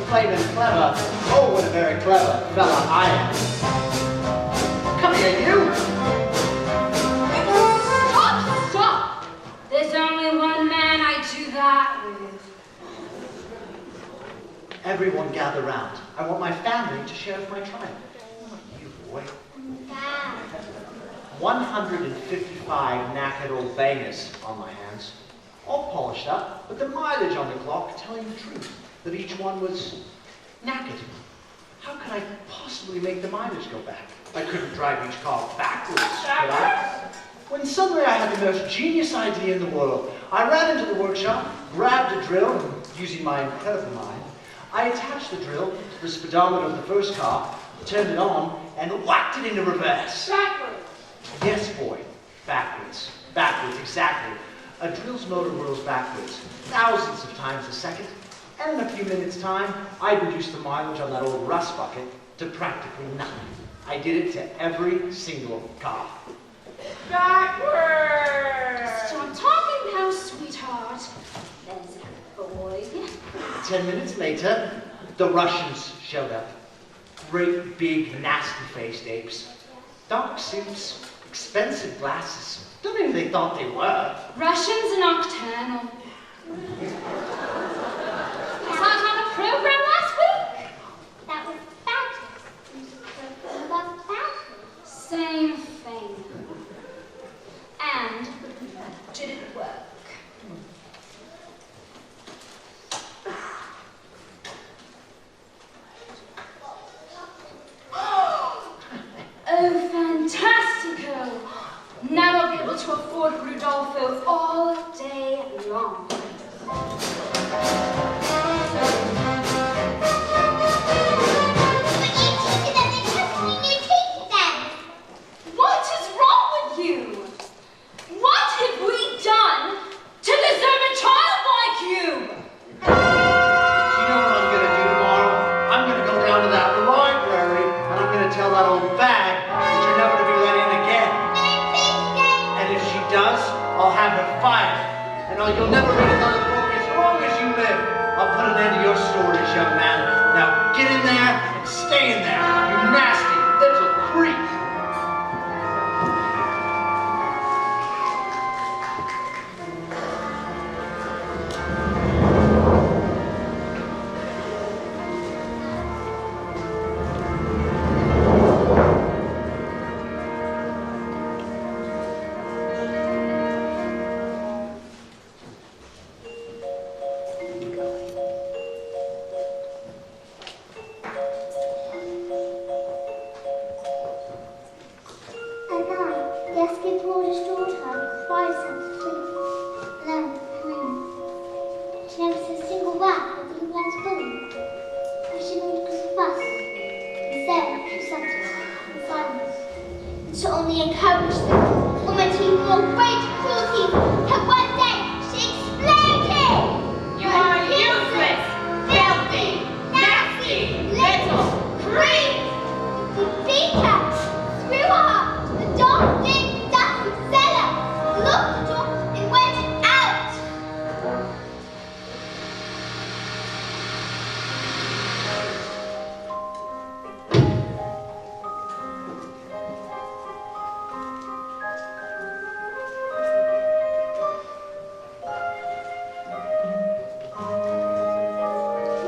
plain and clever. Oh, what a very clever fella I am. Come here, you. everyone gather round. I want my family to share my triumph. Not you, boy. Dad. 155 knackered old bangers on my hands. All polished up, but the mileage on the clock telling the truth, that each one was knackered. How could I possibly make the mileage go back? I couldn't drive each car backwards, could I? When suddenly I had the most genius idea in the world. I ran into the workshop, grabbed a drill, and using my incredible mind, I attached the drill to the speedometer of the first car, turned it on, and whacked it into reverse. Backwards. Yes, boy. Backwards. Backwards, exactly. A drill's motor whirls backwards, thousands of times a second, and in a few minutes' time, I reduced the mileage on that old rust bucket to practically nothing. I did it to every single car. Backwards. Stop talking now, sweetheart. There's a boy. 10 minutes later, the Russians showed up. Great, big, nasty-faced apes. Dark suits, expensive glasses. Don't know who they thought they were. Russians are nocturnal. Was that on a program last week? That was backwards. About backwards. Same thing. And did it work? Oh, fantastico! Now I'll be able to afford Rudolfo all day long. But you teach them because you teach them. What is wrong with you? What have we done to deserve a child like you? Do you know what I'm going to do tomorrow? I'm going to go down to that library, and I'm going to tell that old bag that you're never to be let in again. No, please don't. And if she does, I'll have her fired. And you'll never read another book as long as you live. I'll put an end to your stories, young man. Now get in there and stay in there, you nasty little creep. To only encourage them, woman to more great cruelty, till one day she exploded! You are useless, filthy, nasty, little creep! We beat her, threw her, the dog did dusty cellar, locked the door and went out!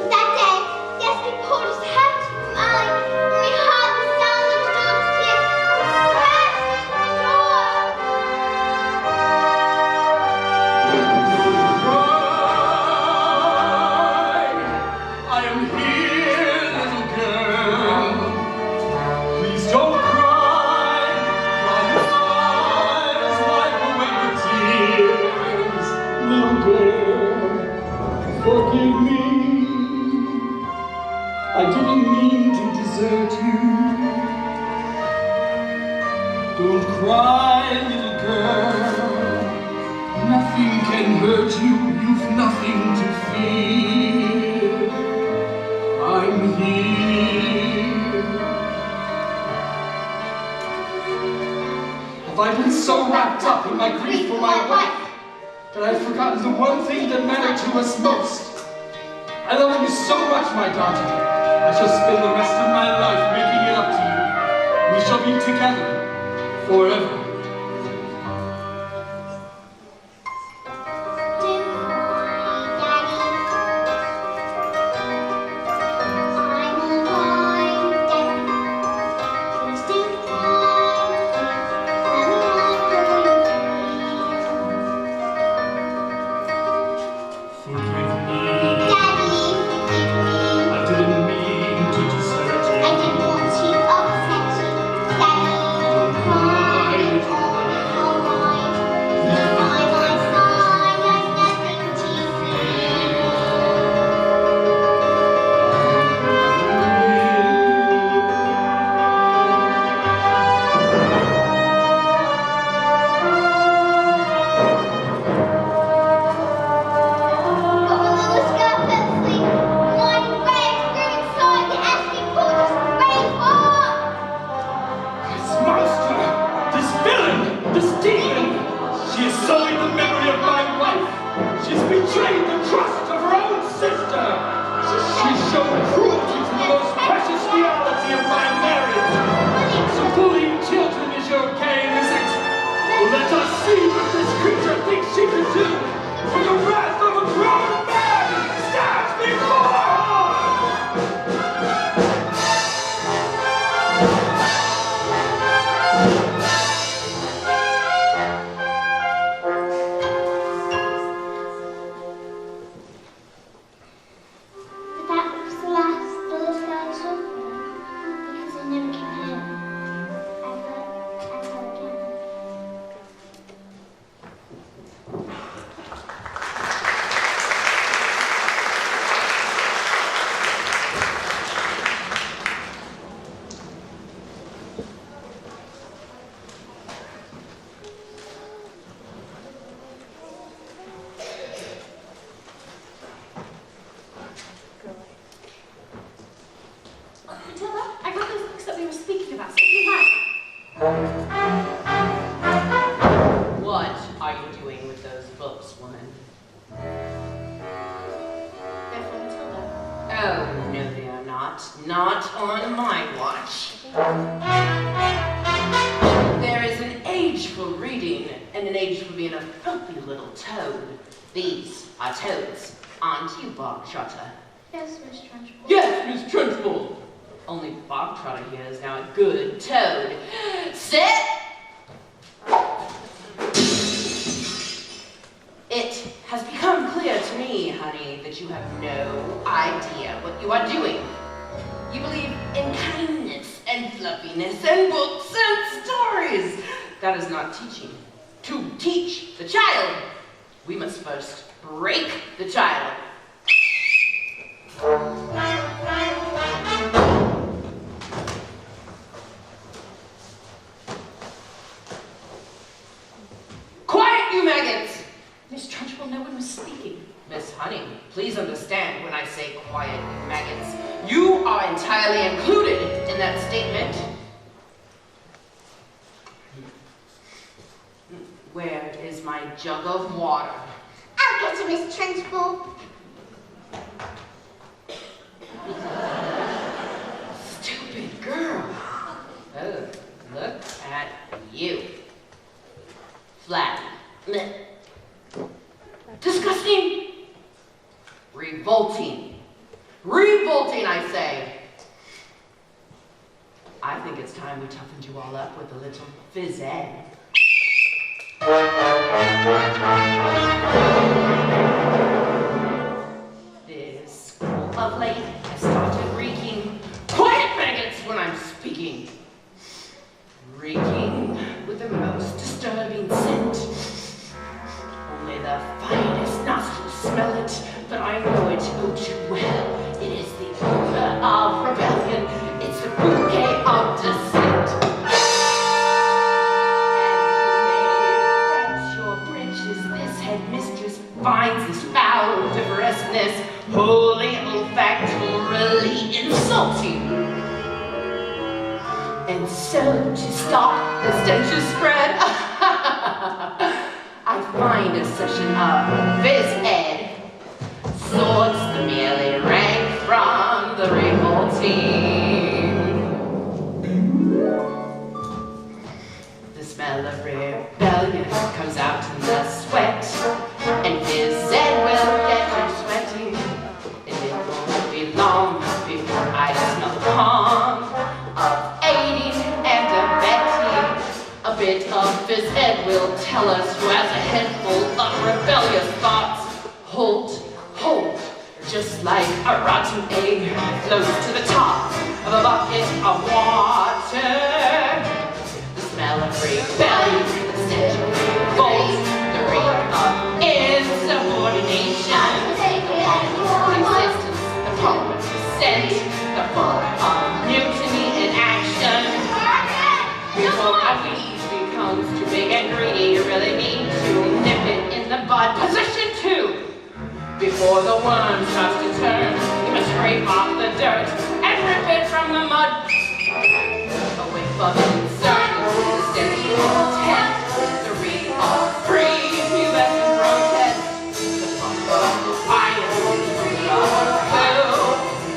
That day, Gatsby pulled his hat from Allie, and we heard the sound of his daughter's tears crashing the Cry. I am here, little girl. Please don't cry. Dry your eyes, wipe away your tears. Little girl, forgive me. I didn't mean to desert you. Don't cry, little girl. Nothing can hurt you. You've nothing to fear. I'm here. Have I been so wrapped up in my grief for my wife that I've forgotten the one thing that mattered to us most? I love you so much, my daughter. I shall spend the rest of my life making it up to you. We shall be together forever. Daddy. What are you doing with those books, woman? They're for Matilda. Oh, no they are not. Not on my watch. There is an age for reading and an age for being a filthy little toad. These are toads, aren't you, Bob Trotter? Yes, Miss Trunchbull. Yes, Miss Trunchbull. Only Bob Trotter here is now a good toad. Sit! It has become clear to me, honey, that you have no idea what you are doing. You believe in kindness and fluffiness and books and stories. That is not teaching. To teach the child, we must first break the child. Quiet, you maggots! Miss Trunchbull, no one was speaking. Miss Honey, please understand when I say quiet, you maggots. You are entirely included in that statement. Where is my jug of water? I'll get you, Miss Trunchbull. Stupid girl. Oh, look at you. Flabby. Blech. Disgusting. Revolting. Revolting, I say. I think it's time we toughened you all up with a little phys ed. This school of late has started reeking. Quiet, maggots, when I'm speaking. Reeking with the most disturbing scent. Only the finest nostrils smell it, but I know it oh too well. It is the odor of rebellion. It's the bouquet of dissent. Headmistress finds this foul odoriferousness wholly olfactorily insulting. And so, to stop the stenches spread, I find a session of phys ed sorts the merely rank from the revolting. The smell of rebellion comes out in the sweat, and phys ed will get you sweating. And it won't be long before I smell the palm of aiding and abetting. A bit of phys ed will tell us who has a head full of rebellious thoughts. Hold, hold, just like a rotten egg floats to the top of a bucket of water. The smell of rebellion, the stench of revolt, the reek of insubordination, the pulp of resistance, the pulp of dissent, the pulp of mutiny in action. Before a weed becomes too big and greedy, you really need to nip it in the bud. Position 2. Before the worm starts to turn, you must scrape off the dirt and rip it from the mud. A whiff of concern, the stench of intent, the reek of pre-pubescent protest, the pump of defiance, the root of flu,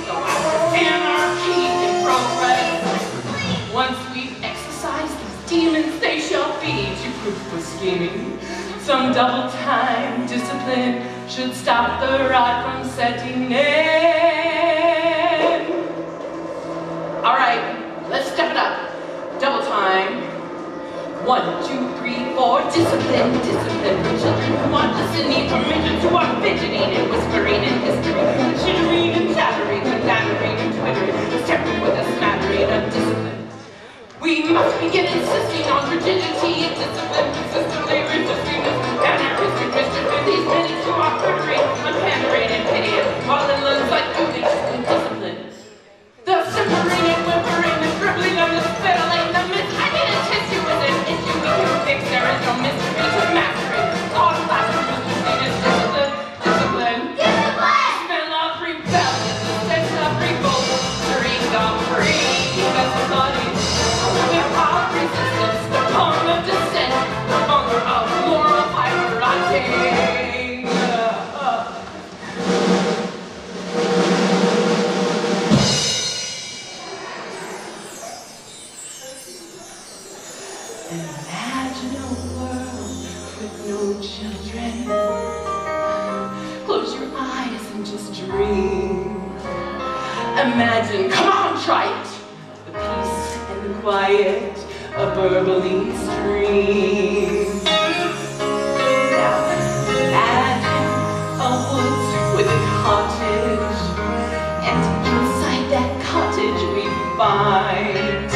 the wax of anarchy in progress. Once we've exorcised these demons, they shall be too proof for scheming. Some double-time discipline should stop the rot from setting in. All right, let's step it up. Double time. 1, 2, 3, 4. Discipline, discipline for children who aren't listening, for midgets who are fidgeting and whispering in history, chittering and chattering and nattering and twittering, tempered with a smattering of discipline. We must begin insisting on rigidity and discipline, consistently resisting this anarchistic mischief in these minutes who are frittering, unpandering and pitying, while in limbs like duty and discipline. The simpering and whimpering, the scribbling and the spittling, the tissue is an issue we can fix. There is no mystery to mastering. All classrooms is discipline, discipline, discipline. Smell of rebellion. Imagine a world with no children. Close your eyes and just dream. Imagine, come on, try it. The peace and the quiet, a burbling stream. Now imagine a woods with a cottage, and inside that cottage we find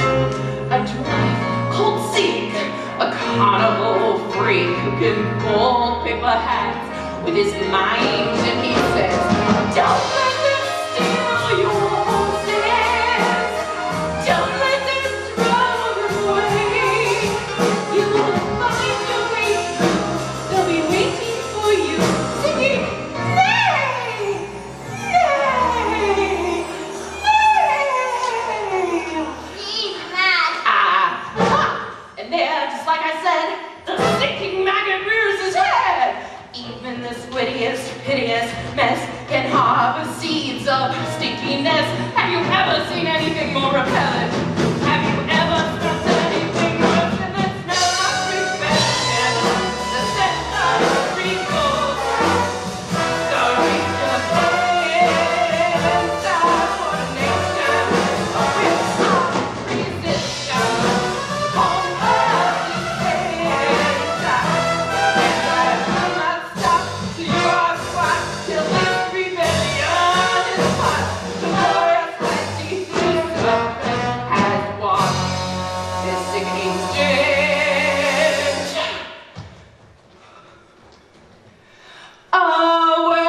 a dwarf called Zeke, a carnival freak who can fold paper hats with his mind, and he says, don't let them steal your horses, don't let them throw them away. You will find your way through, they'll be waiting for you, singing, nay, nay, nay. He's mad. And there, just like I said, the stinking maggot rears his head. Even this wittiest, piteous mess can harbor seeds of stinkiness. Have you ever seen anything more repellent? Have you ever smelled anything worse than the smell of rebellion? The scent of wrinkles, the reach of insubordination, a whiff of resistance, home of despair. And I will not stop till you are squat, till this rebellion is hot. The glorious anti-serpent has walked this sickening stench away.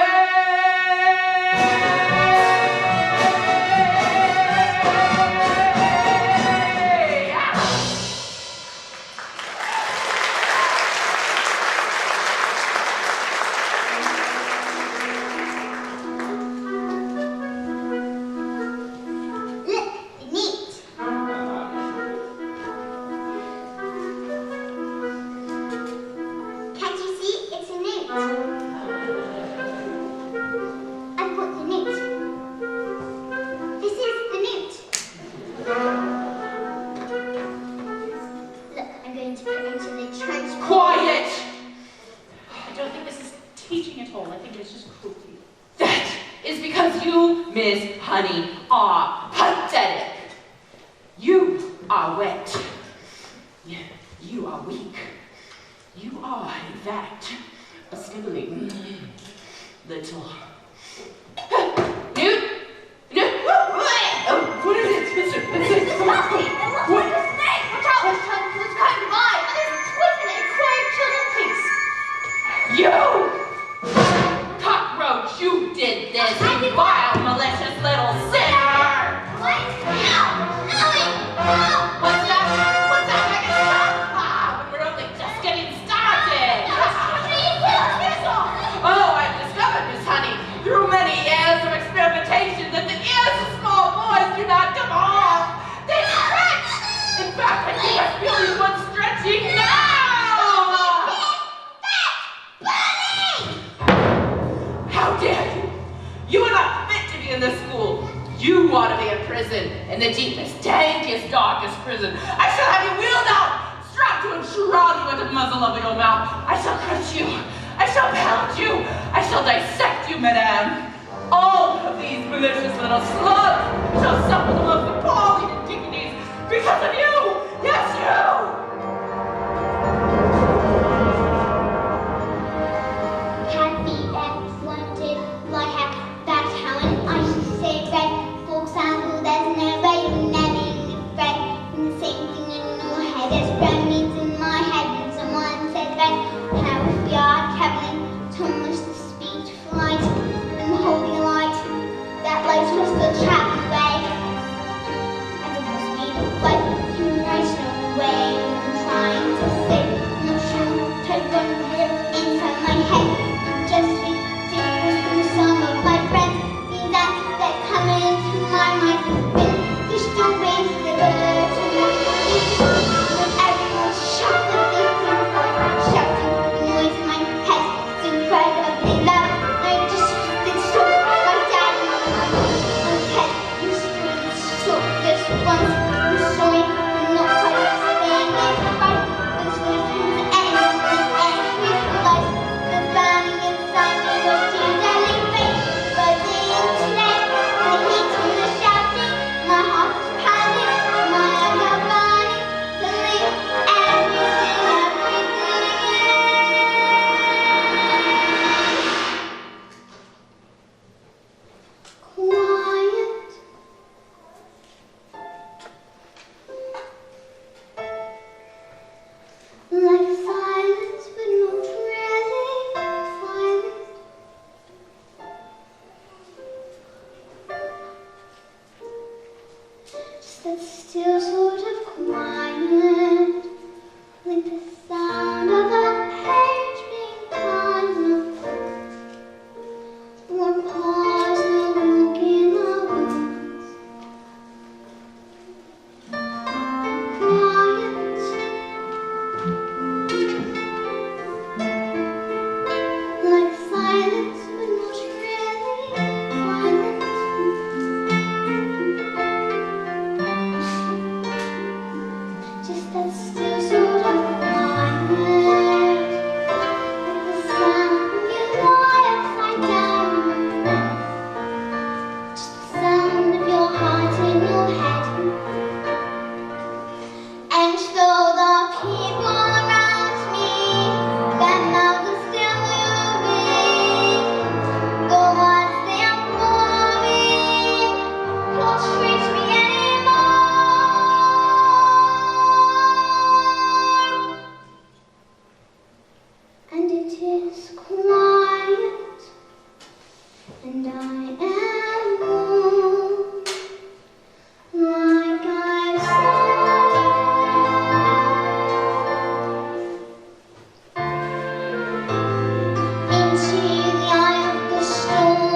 Look, neat. Can't you see? It's a newt. I've got the newt. This is the newt. Look, I'm going to put it into the trench. Quiet! I don't think this is teaching at all. I think it's just cruelty. That is because you, Miss Honey, are pathetic. You are wet. You are weak. You are, in fact, a sniveling little. Newt? Newt? Oh, what is it? It's a monkey! It looks like a snake! Watch out! It's coming by! And there's a twist in it! Quiet, children, please! You! Cockroach, you did this, you vile, malicious little sinner! What? No! No! What's that? What's that? I can stop! When we're only just getting started! Oh, I've discovered, Miss Honey, through many years of experimentation, that the ears of small boys do not come off! They stretch! In fact, I think I feel these ones stretching now! How dare you! You are not fit to be in this school! You ought to be in prison, in the deepest, dankest, darkest prison. I shall have you wheeled out, strapped to and shrouded with the muzzle of your mouth. I shall crush you. I shall pound you. I shall dissect you, madame. All of these malicious little slugs shall suffer the most appalling indignities because of you! Yes, you! Happy and wanted, like a bad talent. I say red, for example, there's no way of naming red. And the same thing in your head as red means in my head. And someone said red, how we are traveling to almost the speed of light. I'm holding a light, that light was the travel way. And it was speed of light, you right away. I'm trying to say, I'm not sure, try to run here inside my head. Just be different from some of my friends. Means that they're coming into my mind. You still wait for the birds to move. But everyone's shocked that they think I'm shouting. The noise in my head is incredibly loud. I just been struck by daddy. I'm Ted, you stood so this once. I'm sorry, I'm not quite staying in right. still sort of quiet, like the sound of a page being turned up, or pause the walk in the woods. Quiet, like silence, but not really violent. Just that still sort of quiet, like the sound when you lie upside down on your bed. Just the sound of your heart in your head. And though the people around me, their mouths are still moving, the words they are pouring, don't reach me anymore. And it is quiet, and I am warm, like I've said. Into the eye of the storm.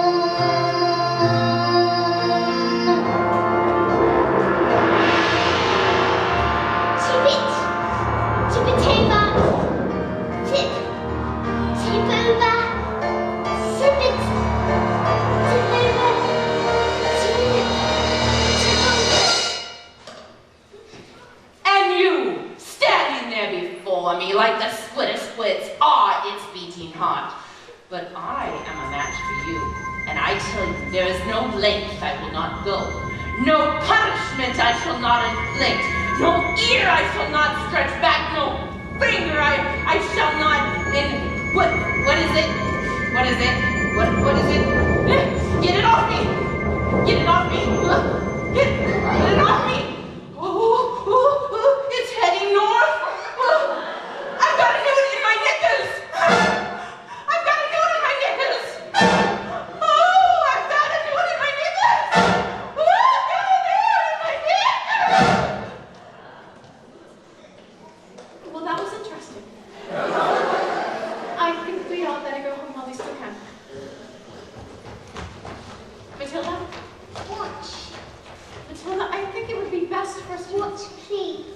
Tip it over, tip over, sip it, tip over, tip over. And you, standing there before me like the splitter splits are its beating heart. But I am a match for you, and I tell you, there is no length I will not go, no punishment I shall not inflict, no ear I shall not stretch back, no finger I shall not what is it? What is it? What is it? Get it off me! Get it off me! Get it off me! Oh, it's heading north! I've got to do it in my knickers! I've got to do it in my knickers! Oh, I've got to do it in my knickers! Oh, I've got to do it in my knickers! Well, that was interesting. I think we all better go home while we still can. Matilda? Watch, Matilda, I think it would be best for us to... watch, please.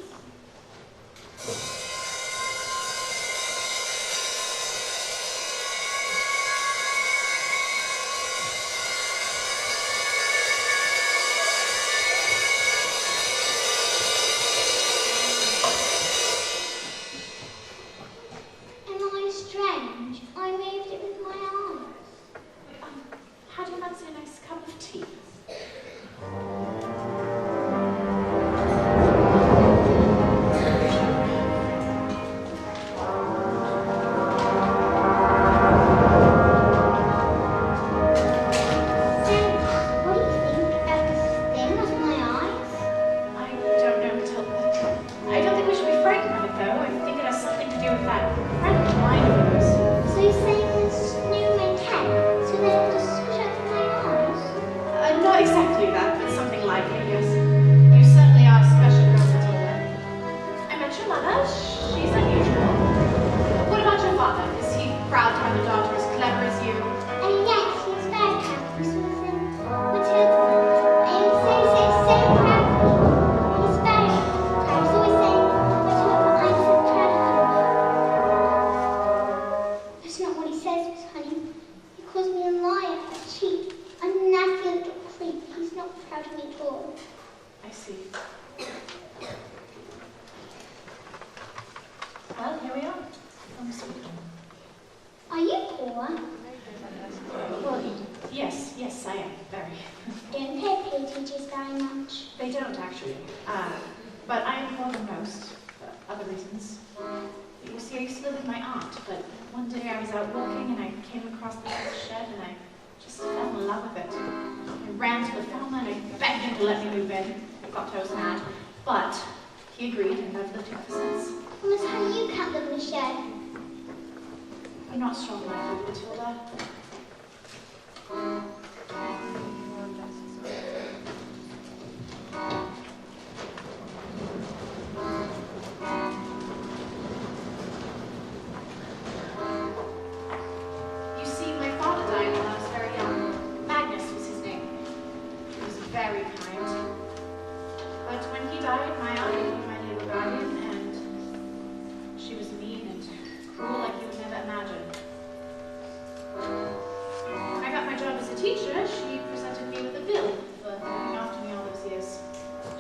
Am I strange? I moved it with my arms. How do you fancy a nice cup of tea? What do you think about this thing under my eyes? I don't know, Matilda. I don't think we should be frightened of it, though. I think it has something to do with that friend of mine of yours. So you're saying this new made cat, so then it'll just squish out my eyes? Not exactly that, but something like it, yes. You certainly are a special girl, Matilda. I met your mother. She's unusual. What about your father? Is he proud to have a daughter as clever as you? Yes, he's very proud. He's sort of Matilda. I am so proud of you. He's very proud. He's always saying, Matilda, I'm so proud of you. That's not what he says, Miss Honey. He calls me a liar, a cheat, a nasty little creep. He's not proud of me at all. I see. Well, here we are. Home sweet home. Are you poor? Well, yes, I am. Very. Don't pay teachers very much. They don't, actually. But I am poor than most, for other reasons. You see, I used to live with my aunt, but one day I was out walking and I came across this little shed and I just fell in love with it. I ran to the fella and I begged him to let me move in. I thought I was mad, but he agreed and I've lived here ever since. Well, Miss Honey, you can't live in a shed. You're not strong enough, Matilda. died, my aunt became my legal guardian, and she was mean and cruel like you would never imagine. When I got my job as a teacher, she presented me with a bill for looking after me all those years.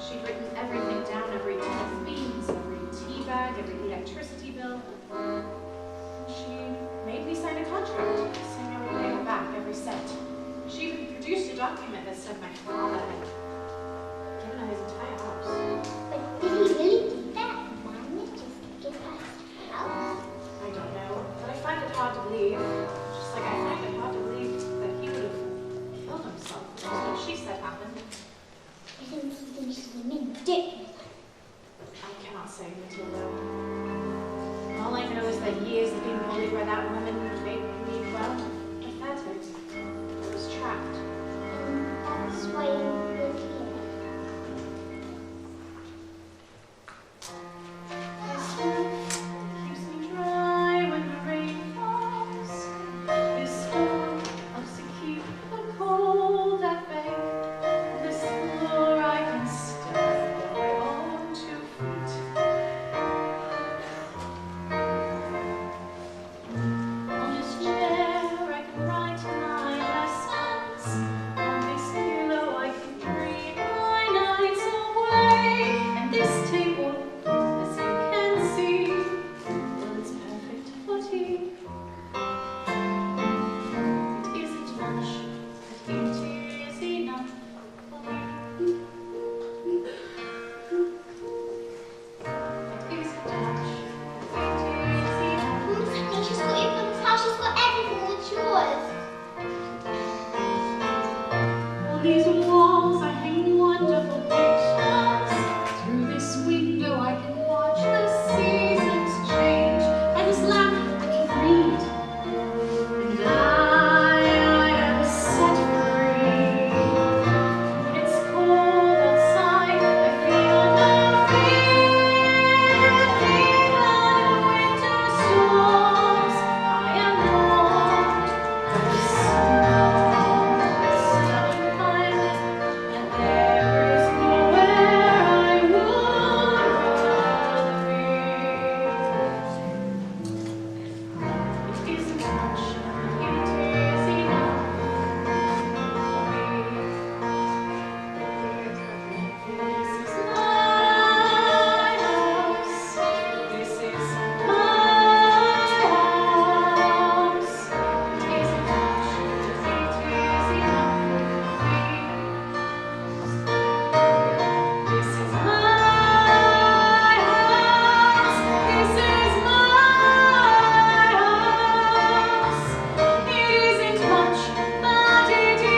She'd written everything down, every tin of beans, every tea bag, every electricity bill. She made me sign a contract saying I would pay her back every cent. She even produced a document that said my father had given her his entire house. But did he really do that? Why not just give us the house? I don't know, but I find it hard to believe. Just like I find it hard to believe that he would have killed himself. That's what she said happened. I think he thinks she's a mean dick. I cannot say, Matilda. All I know is that years of being bullied by that woman made me, well, pathetic. I was trapped. And that's why you live here. This roof keeps me dry when the rain falls. This stone helps to keep the cold at bay. This floor I can step with my own 2 feet. On this chair I can write my lessons. On this pillow I can dream my nights away. And this table, as you can see, well, it's perfect for tea. It isn't much, but it is enough for me. It isn't much, but it is enough. Honey, she's got your mum's house, she's got everything that's yours. On these walls I hang wonderful pictures. Through this window I can watch the seasons change. By this lamp I can read. And I am set free. When it's cold outside, I feel no fear. Even in winter storms, I am warmed by the snow. And there is nowhere I would rather be. It isn't much, but it is enough for me. This is my house. This is my house. It isn't much, but it is enough for me. This is my house. This is my house. It isn't much, but it is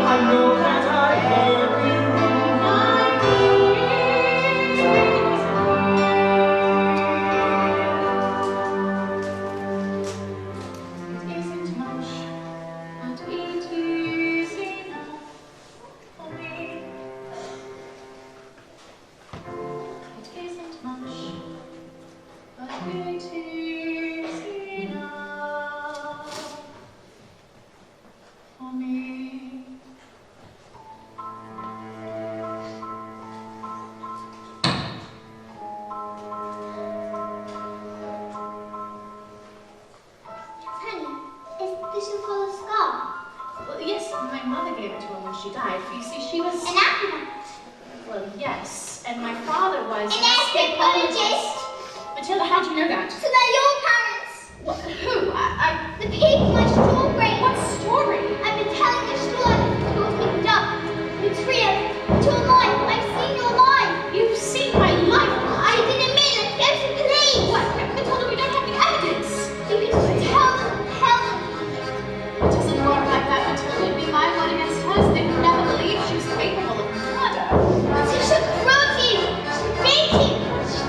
I know that I hurt you. It isn't much, but it is enough for me. It isn't much, but it is enough for me. Honey, is this your father's scar? Well, yes, my mother gave it to her when she died. You see, she was... An acrobat. Well, yes, and my father was... An anthropologist. Matilda, how'd you know that? So they're your parents. What? Who? The people, my story. What story? I've been telling the story until it's been done. It's real. It's your life. I've seen your life. You've seen my life. I didn't mean it. Go to the police. What? Matilda, we don't have the evidence. You can just tell them. Tell them. It doesn't work like that, Matilda. It'd be my word against hers. They would never believe she was capable of murder. She should prove you. She beat you. She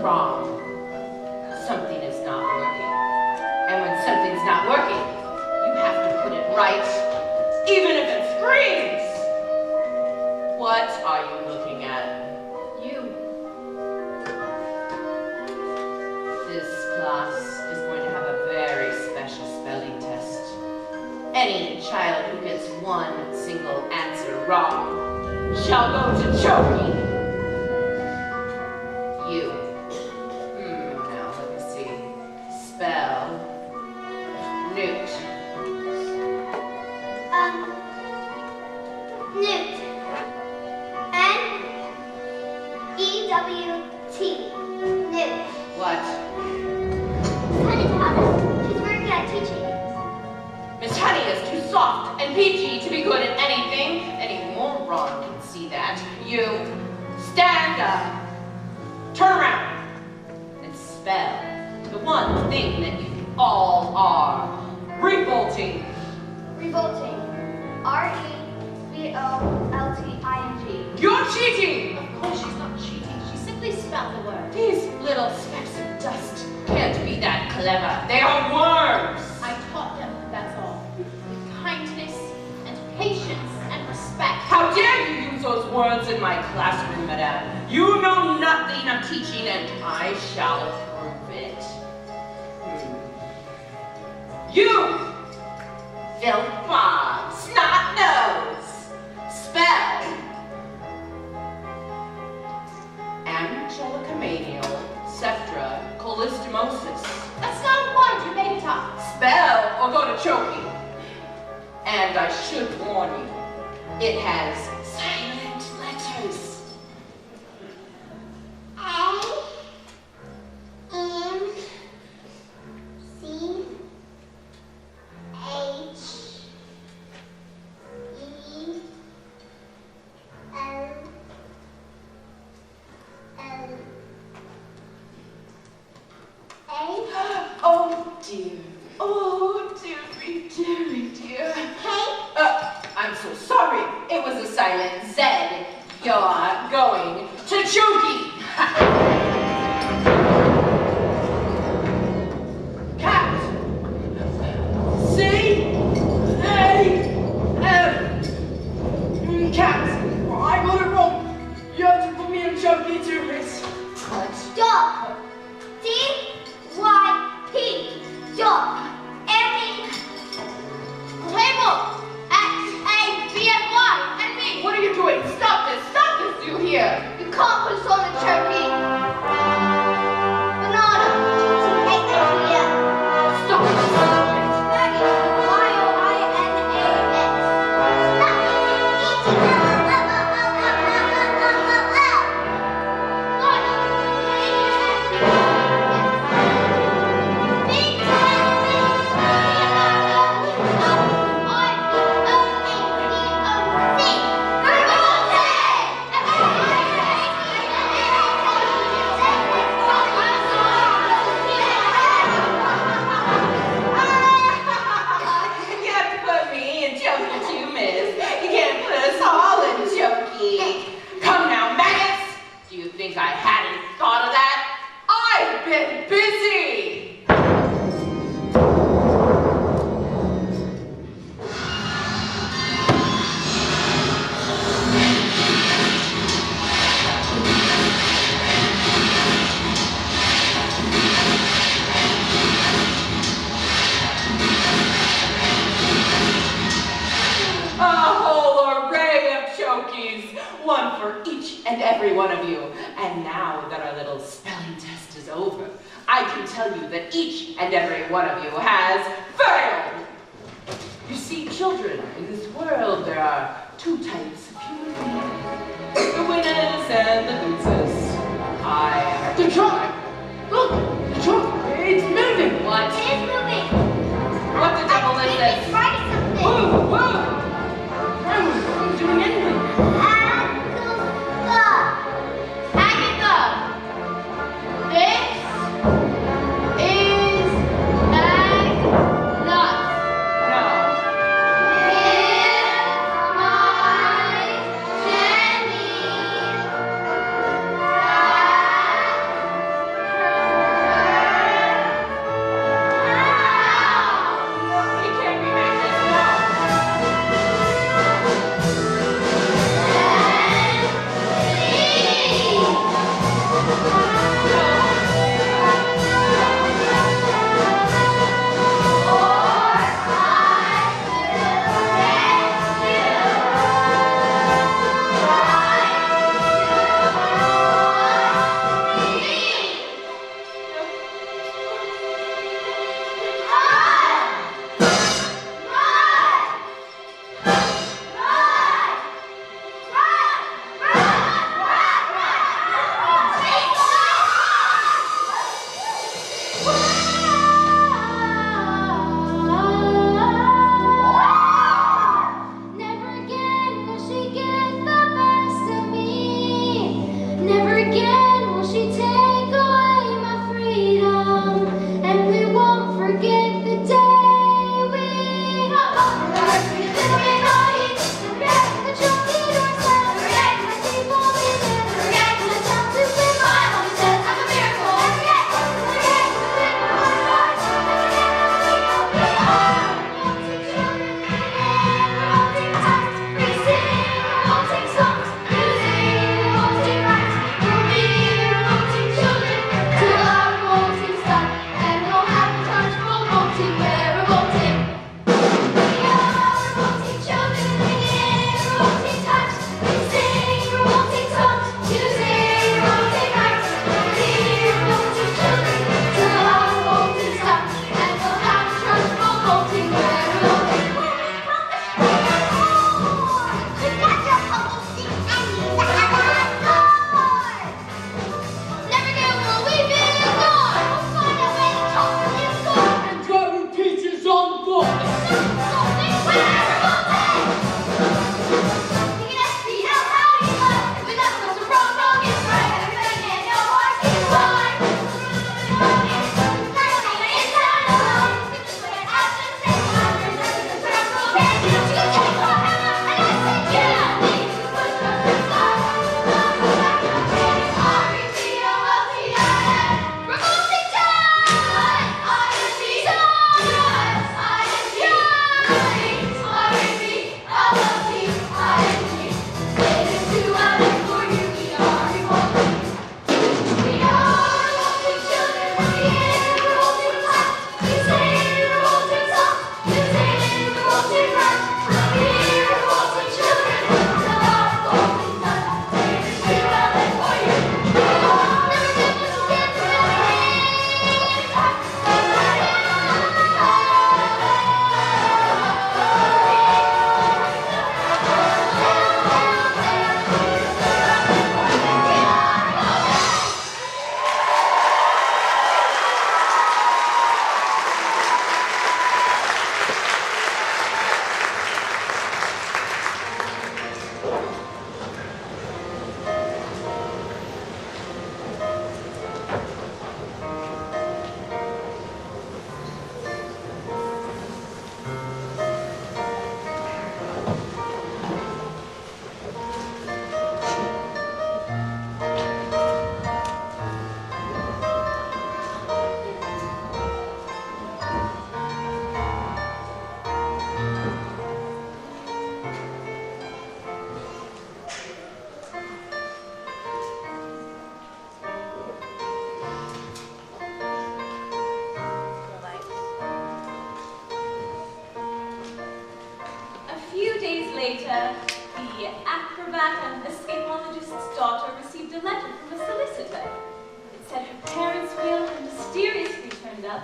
wrong. Something is not working. And when something's not working, you have to put it right, even if it screams. What are you looking at? You. This class is going to have a very special spelling test. Any child who gets one single answer wrong shall go to choking. You. Now let me see. Spell. Newt. Newt. N-E-W-T. Newt. What? Honey taught us. She's very good at teaching. Miss Honey is too soft and peachy to be good at anything. Any moron can see that. You. Stand up. Turn around. And spell the one thing that you all are. Revolting. Revolting. R-E-V-O-L-T-I-N-G. You're cheating! Of course she's not cheating. She simply spelled the word. These little specks of dust can't be that clever. They are worms! I taught them, that's all. With kindness and patience and respect. How dare you use those words in my classroom, madame? You know nothing of teaching, and I shall prove it. You! Filth-bomb, snot-nose! Spell! Angelicomanial, septra, cholistimosis. That's not a word, you made it up. Spell or go to choking. And I should warn you, it has silent letters. Oh dear. Oh dearie, dearie, dear. I'm so sorry. It was a silent Z. You're going to choking. Cat. C-A-M. Cat. I got it wrong. You have to put me in chokey too, miss. What? Dog. D-Y-P. Dog. Table. X-A-B-F-Y. And me. What are you doing? Stop this, do you hear? You can't put us on the turkey. Banana. T-A-N-E-M. Stop it. Maggie. Y-O-I-N-A-X. You have to put me in chokey too, miss. You can't put us all in chokey. Come now, maggots. Do you think I hadn't thought of that? I've been busy. A whole array of chokies, one for each and every one of you. And now that our little spelling test is over, I can tell you that each and every one of you has failed. You see, children, in this world there are two types of human beings. The winners and the losers. The truck! Look! The truck! It's moving! What? It is moving. What the devil is It's this? writing something. Whoa! Whoa! I wasn't doing anything. Agatha. This is Agnes. No. Here's my Jenny. again will she take away my freedom, and we won't forget the day we got up. Forget the little bit naughty, forget the chunky doorstep, forget my people leaving, forget the time to spend my mom said I'm a miracle, forget the heart, forget who we are. Revolting children in revolting times, we sing revolting songs, using revolting rhymes. We'll be revolting children till our revolting stop, and we'll have a church revolting, we're revolting. We are revolting children in revolting times, we sing revolting songs, using revolting rhymes. We'll be revolting children till our revolting stop, and we'll have a church revolting, we're revolting. We got your bubble stick and use the hammer sword. Never get will we be ignored. We'll find a way to conquer this sword. And driving peaches on board. Something we're revolting. We can SPL how you love. But that's what's wrong, wrong is right. Everybody can know our team's fine. A few days later, the acrobat and escapologist's daughter received a letter from a solicitor. It said her parents' will had mysteriously turned up,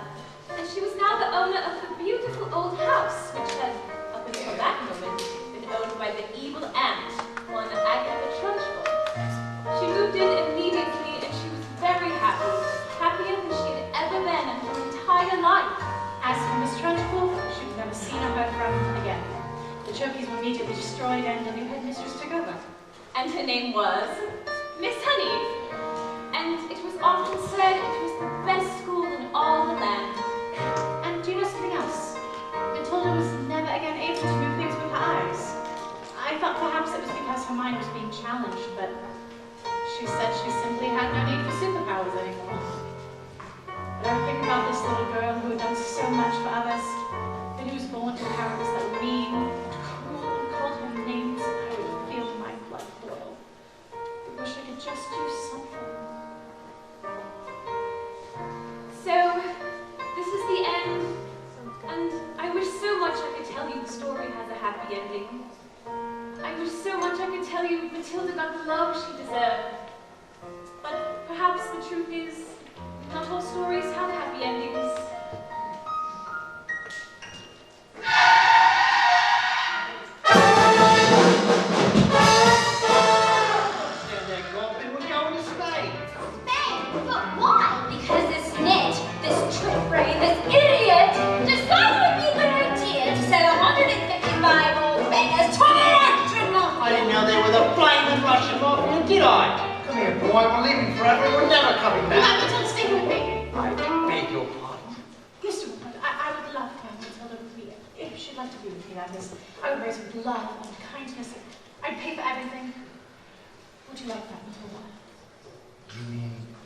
and she was now the owner of the beautiful old house, which had, up until that moment, been owned by the evil aunt, one Agatha Trunchbull. She moved in immediately, and she was very happy, happier than she had ever been in her entire life. As for Miss Trunchbull, she was never seen or heard from again. The trophies were immediately destroyed and a new headmistress took over. And her name was Miss Honey. And it was often said it was the best school in all the land. And do you know something else? Matilda was never again able to move things with her eyes. I thought perhaps it was because her mind was being challenged, but she said she simply had no need for superpowers anymore. But I would think about this little girl who had done so much for others, but who was born to parents that were mean and cruel and called her names, and I would feel my blood boil. I wish I could just do something. So, this is the end. And I wish so much I could tell you the story has a happy ending. I wish so much I could tell you Matilda got the love she deserved. But perhaps the truth is, not all stories have happy endings. Stand there, Goblin. We're going to Spain. Spain? But why? Because this nit, this trick brain, this idiot decided it would be a good idea to sell 155 old bangers to an astronaut. I didn't know they were the flaming Russian mafia, did I? Come here, boy. We're leaving forever. We're never coming back. Matilda, stay with me. I beg your pardon. Mr. Woodward, I would love to have Matilda with me. If she'd like to be with me, that is. I would raise her with love and kindness. I'd pay for everything. Would you like that, Matilda?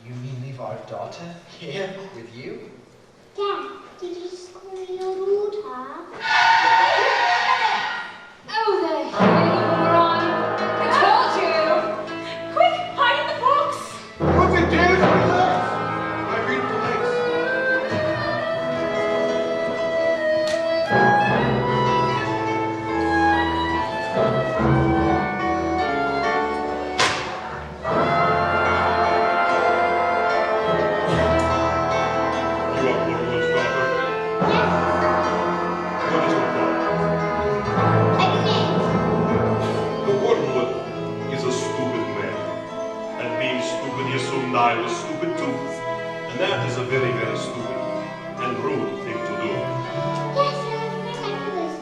You mean leave our daughter here with you? Dad, did you score your daughter? Oh, the hell you were on. I told you. Quick, hide in the box! What's it, James? Relax. I read police. You are Portwood's daughter? Yes, What is your problem? I Portwood is a stupid man. And being stupid, he assumed I was stupid too. And that is a very, very stupid and rude thing to do. Yes, my father's very good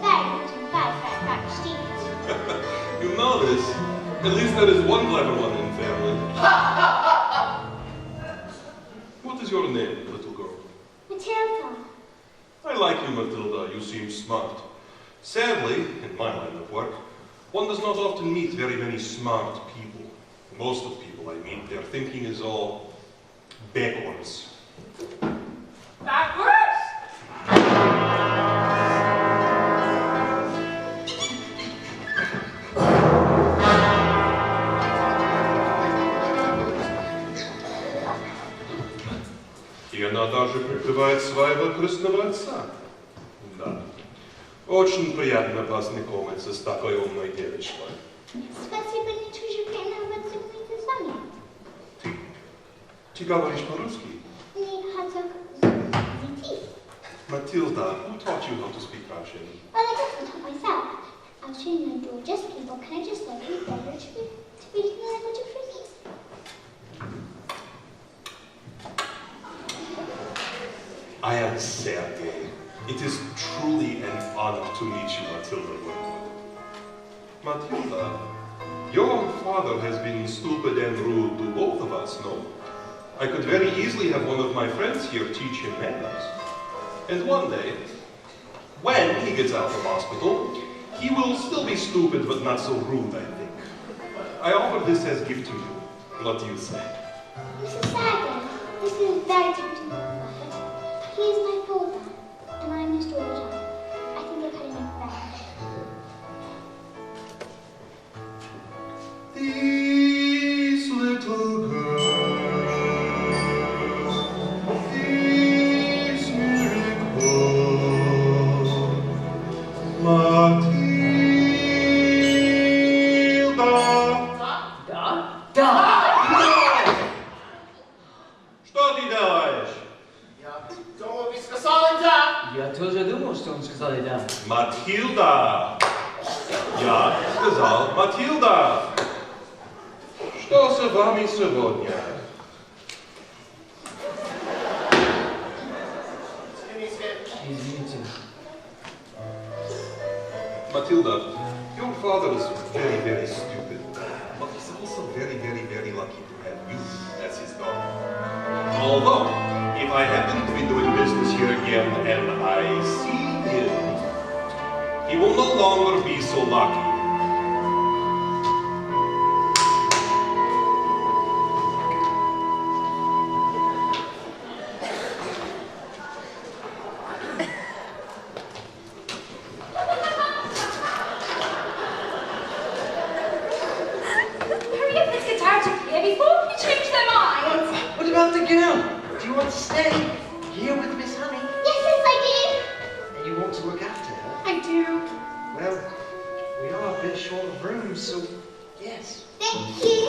and very Steve. You know this. At least there is one clever one in the family. What is your name, little girl? Matilda. I like you, Matilda. You seem smart. Sadly, in my line of work, one does not often meet very many smart people. Most of the people I meet, their thinking is all backwards. Backwards! И она даже прикрывает своего крестного отца. Да. Очень приятно познакомиться с такой умной девочкой. Спасибо, не чужие приниматься вместе с вами. Ты говоришь по-русски? Не хотел зайти. Matilda, who taught you how to speak Russian? Well, I guess I taught myself. I'll show you no just people. Can I just love you better to read the language of freaking? I am Sergei. It is truly an honor to meet you, Matilda Recorded. Matilda, your father has been stupid and rude to both of us, no? I could very easily have one of my friends here teach him manners. And one day, when he gets out of hospital, he will still be stupid but not so rude, I think. I offer this as gift to you. What do you say? Mrs. Sagan, this is very tempting, but he is my father, and I'm his daughter. I think I've had enough of that. These little girls, these miracles, Matilda. Да. Что ты делаешь? Я думал, вы сказали да. Я тоже думал, что он сказал да. Матильда. Я сказал Матильда. Что с вами сегодня? Извините. Matilda, your father is very, very stupid. But he's also very, very, very lucky to have you as his daughter. Although, if I happen to be doing business here again and I see him, he will no longer be so lucky. Hurry up this guitar to play before we change their minds. What about the girl? Do you want to stay here with Miss Honey? Yes, I And you want to look after her? I do. Well, we are a bit short of room, so yes. do. Thank you.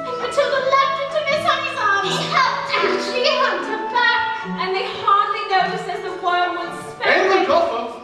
And Matilda leapt into Miss Honey's arms. He helped And her. she hugged her back. And they hardly noticed as the wormwood And the sped. coffer.